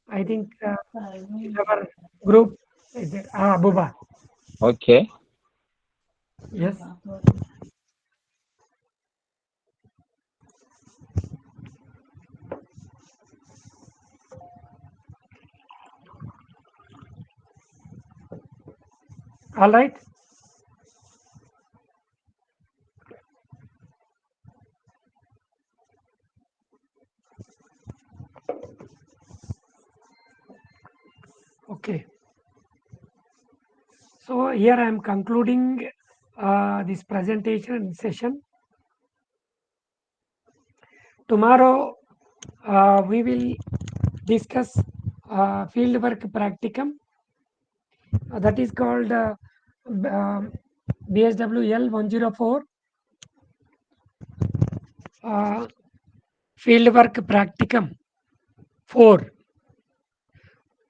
I think in our group is there. Buba. Okay. Yes. All right. Okay. So here I am concluding this presentation session. Tomorrow we will discuss fieldwork practicum. That is called BSW-104. Fieldwork practicum 4.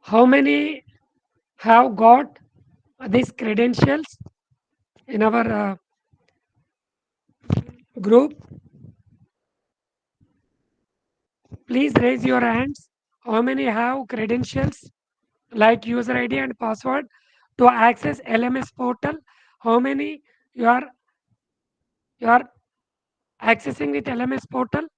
How many have got these credentials in our group? Please raise your hands. How many have credentials like user ID and password to access LMS portal? How many you are accessing with LMS portal?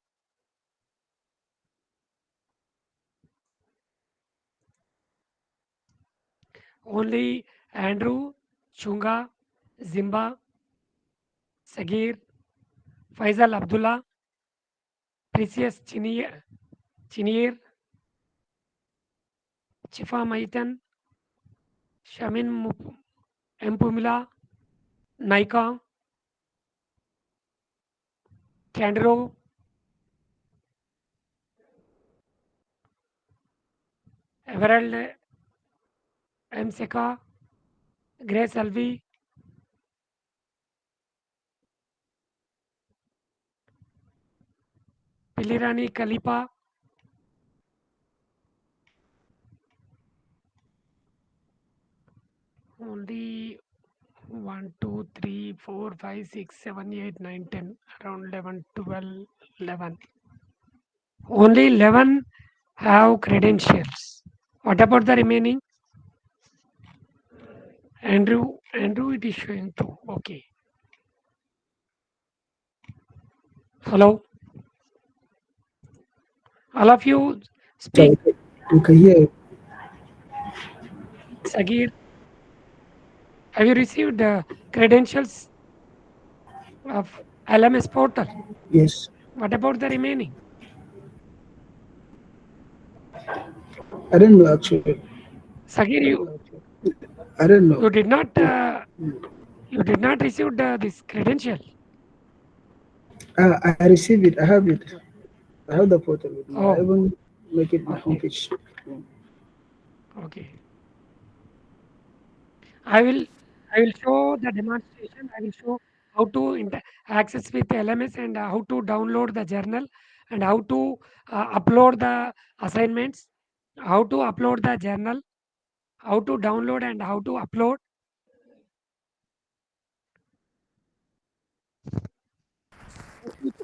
Only Andrew, Chunga, Zimba, Sagir, Faisal Abdullah, Precious Chinier, Chifa Maitan, Shamin Mpumila, Naika, Candro, Everald M. Seka, Grace Alvi, Pilirani Kalipa, only 1, 2, 3, 4, 5, 6, 7, 8, 9, 10, around 11, 12, 11. Only 11 have credentials. What about the remaining? Andrew, it is showing too. Okay. Hello. All of you speak. We can hear you. Sagir. Have you received credentials of LMS portal? Yes. What about the remaining? I don't know actually. Sagir, I don't know. you did not receive this credential. I received it. I have it. I have the portal with me. I Oh, even make it my okay, homepage. okay. I will show the demonstration. I will show how to access with LMS and how to download the journal and how to upload the assignments, how to upload the journal, how to download and how to upload.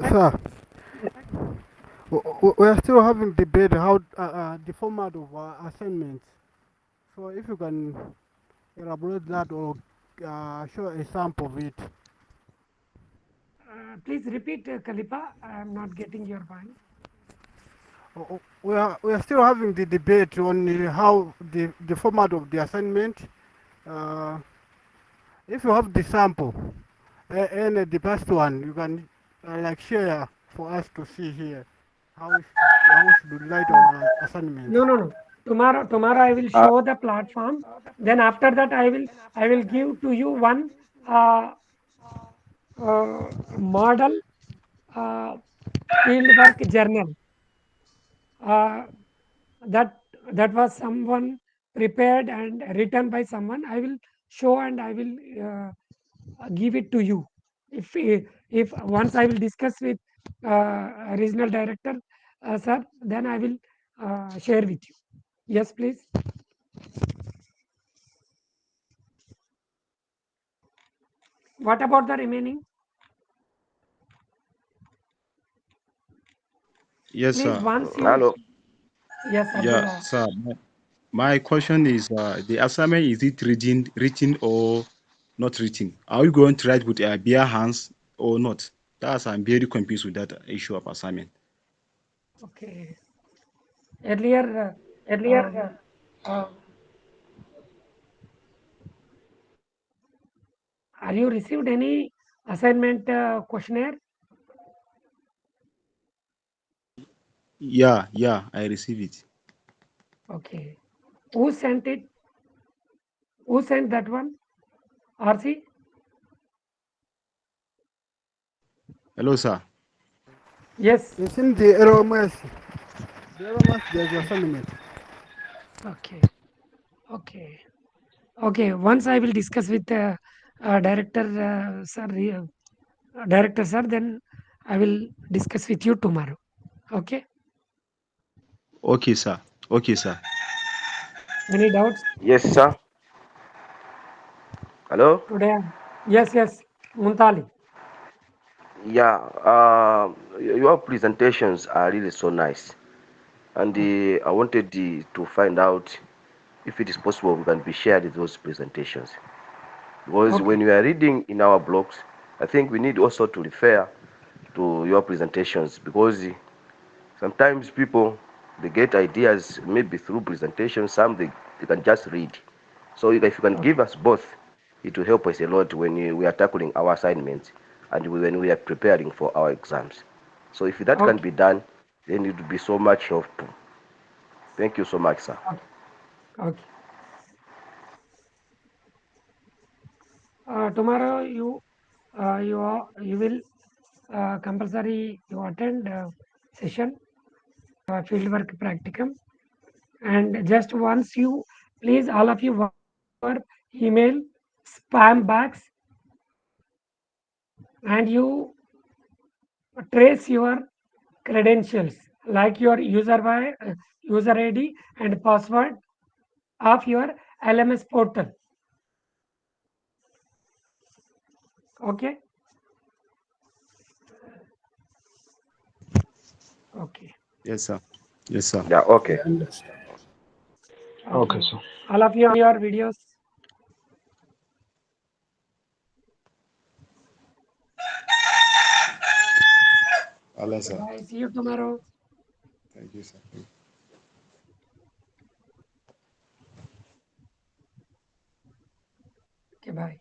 Sir, we are still having debate how the format of assignments. So if you can elaborate that or show a sample of it. Please repeat, Kalipa. I am not getting your point. We are still having the debate on how the format of the assignment. Uh, if you have the sample and the past one, you can like share for us to see here how should we write our assignments. No. Tomorrow I will show the platform. Then after that I will give to you one uh, model uh, field work journal. Uh, that that was someone prepared and written by someone. I will show and I will give it to you. If once I will discuss with regional director, sir, then I will share with you. Yes, please. What about the remaining? Yes, Please, sir. once you. Hello. Yes, Yeah, Abdullah. sir. My question is, the assignment, is it written or not written? Are we going to write with bare hands or not? I'm very confused with that issue of assignment. Okay. Earlier, are you received any assignment questionnaire? Yeah, I receive it. Okay. Who sent it? Who sent that one? RC? Hello, sir. Yes. It's in the ROMS. The ROMS, there's your assignment. Okay. Okay. Okay. Once I will discuss with the director, sir, director, sir, then I will discuss with you tomorrow. Okay. Okay, sir. Okay, sir. Any doubts Yes, sir. Hello. today? Yes. Muntali. Yeah. Your presentations are really so nice, and I wanted to find out if it is possible we can be shared those presentations, because Okay. when we are reading in our blogs, I think we need also to refer to your presentations, because sometimes people, they get ideas maybe through presentations, some they can just read. So if you can Okay. give us both, it will help us a lot when we are tackling our assignments and when we are preparing for our exams. So if that can Okay. be done, then it will be so much helpful. Thank you so much, sir. Okay. Okay. Tomorrow you will compulsory you attend session fieldwork practicum, and just once you please all of you watch your email spam box and you trace your credentials like your user ID and password of your LMS portal. Okay. Okay. Yes, sir. Yes, sir. Yeah, I okay. understand. Okay, Okay. so All of you on your videos. Allah, sir. Bye. See you tomorrow. Thank you, sir. Okay. Okay, bye.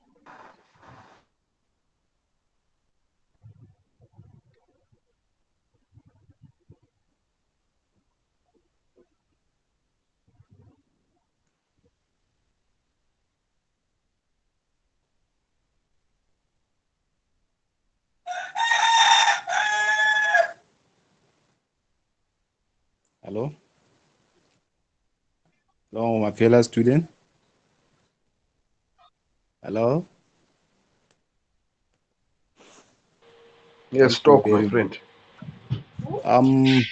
Hello? Hello, my fellow student? Hello? Yes, Thank you talk, my very much. friend.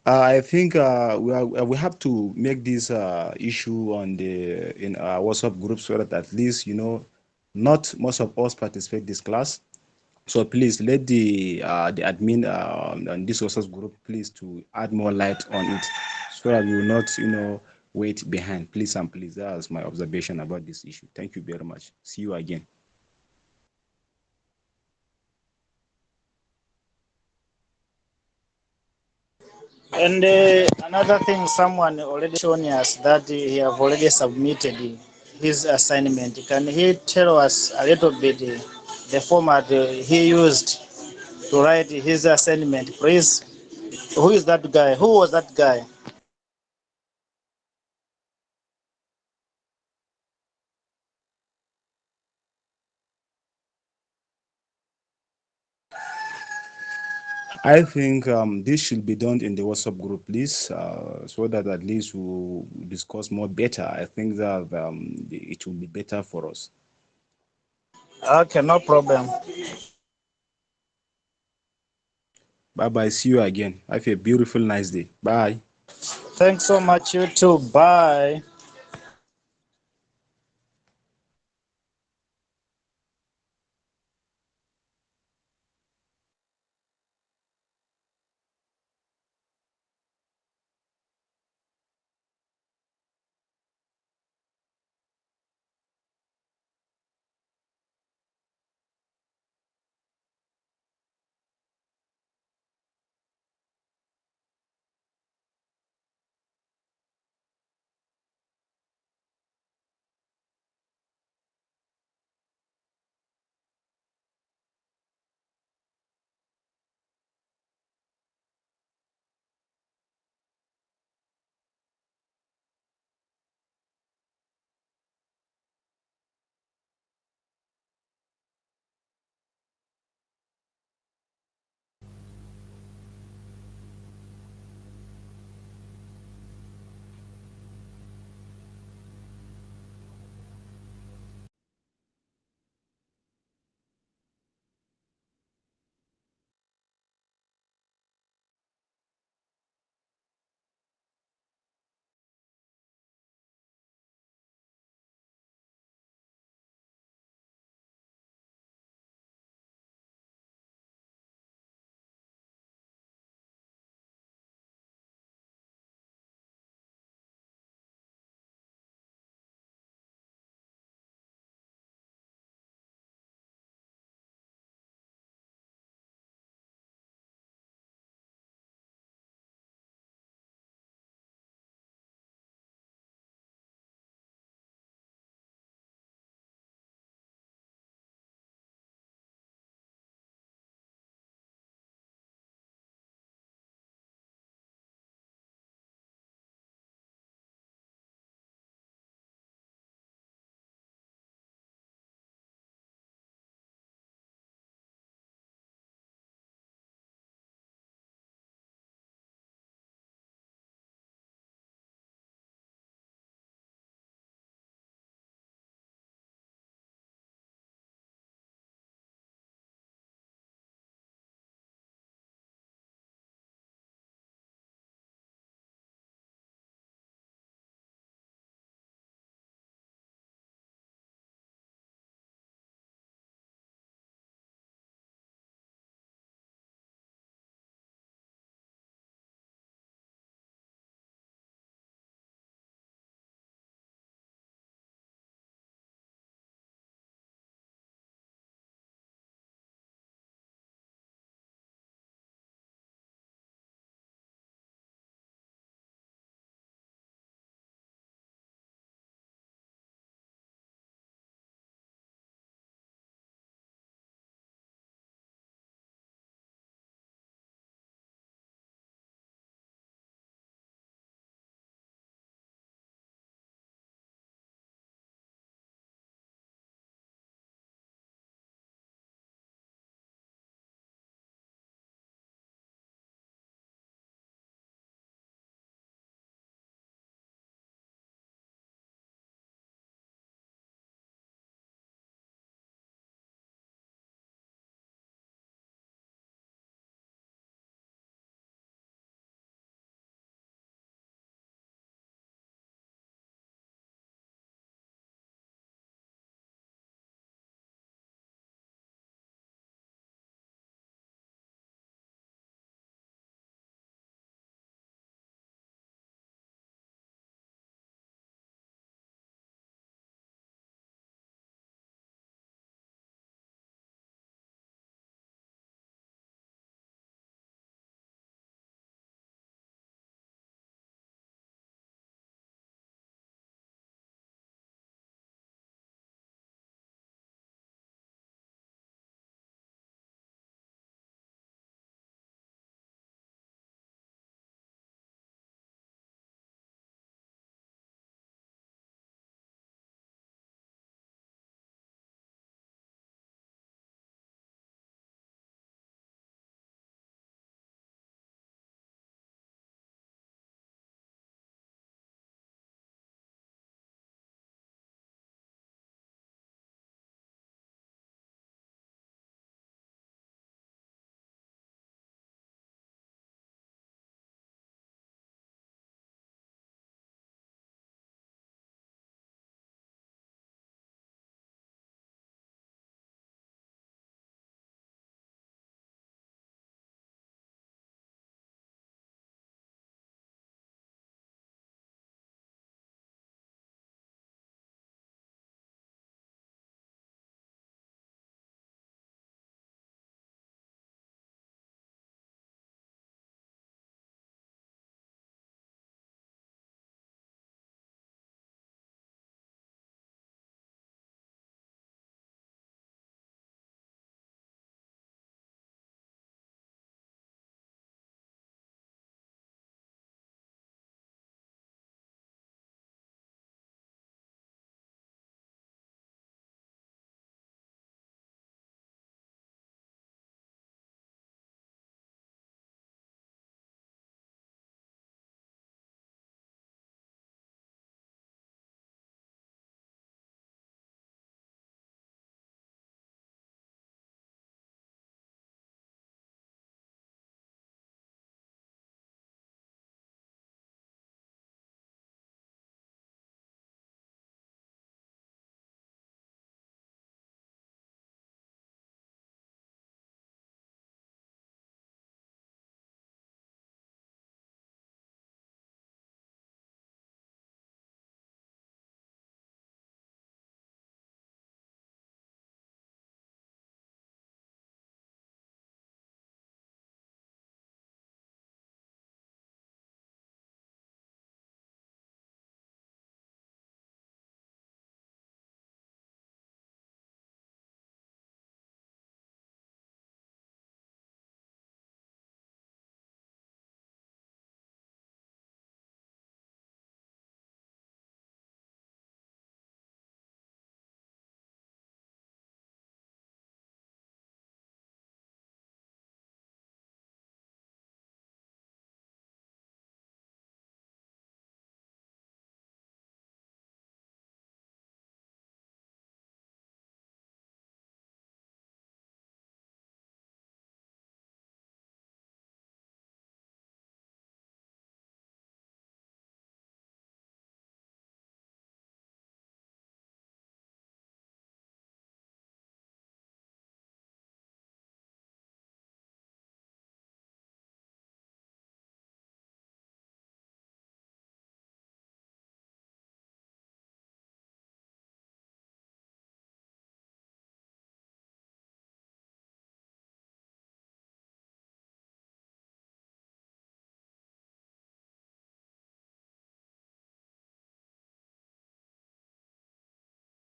I think we have to make this issue on the in our WhatsApp group so that at least not most of us participate this class. So please let the admin on this WhatsApp group please to add more light on it so that we will not wait behind. Please and please. That's my observation about this issue. Thank you very much. See you again. And another thing, someone already shown us that he have already submitted his assignment. Can he tell us a little bit the format he used to write his assignment, please? Who is that guy? Who was that guy? I think this should be done in the WhatsApp group, please, so that at least we'll discuss more better. I think that it will be better for us. Okay, no problem. Bye bye. See you again. Have a beautiful, nice day. Bye. Thanks so much, you too. Bye.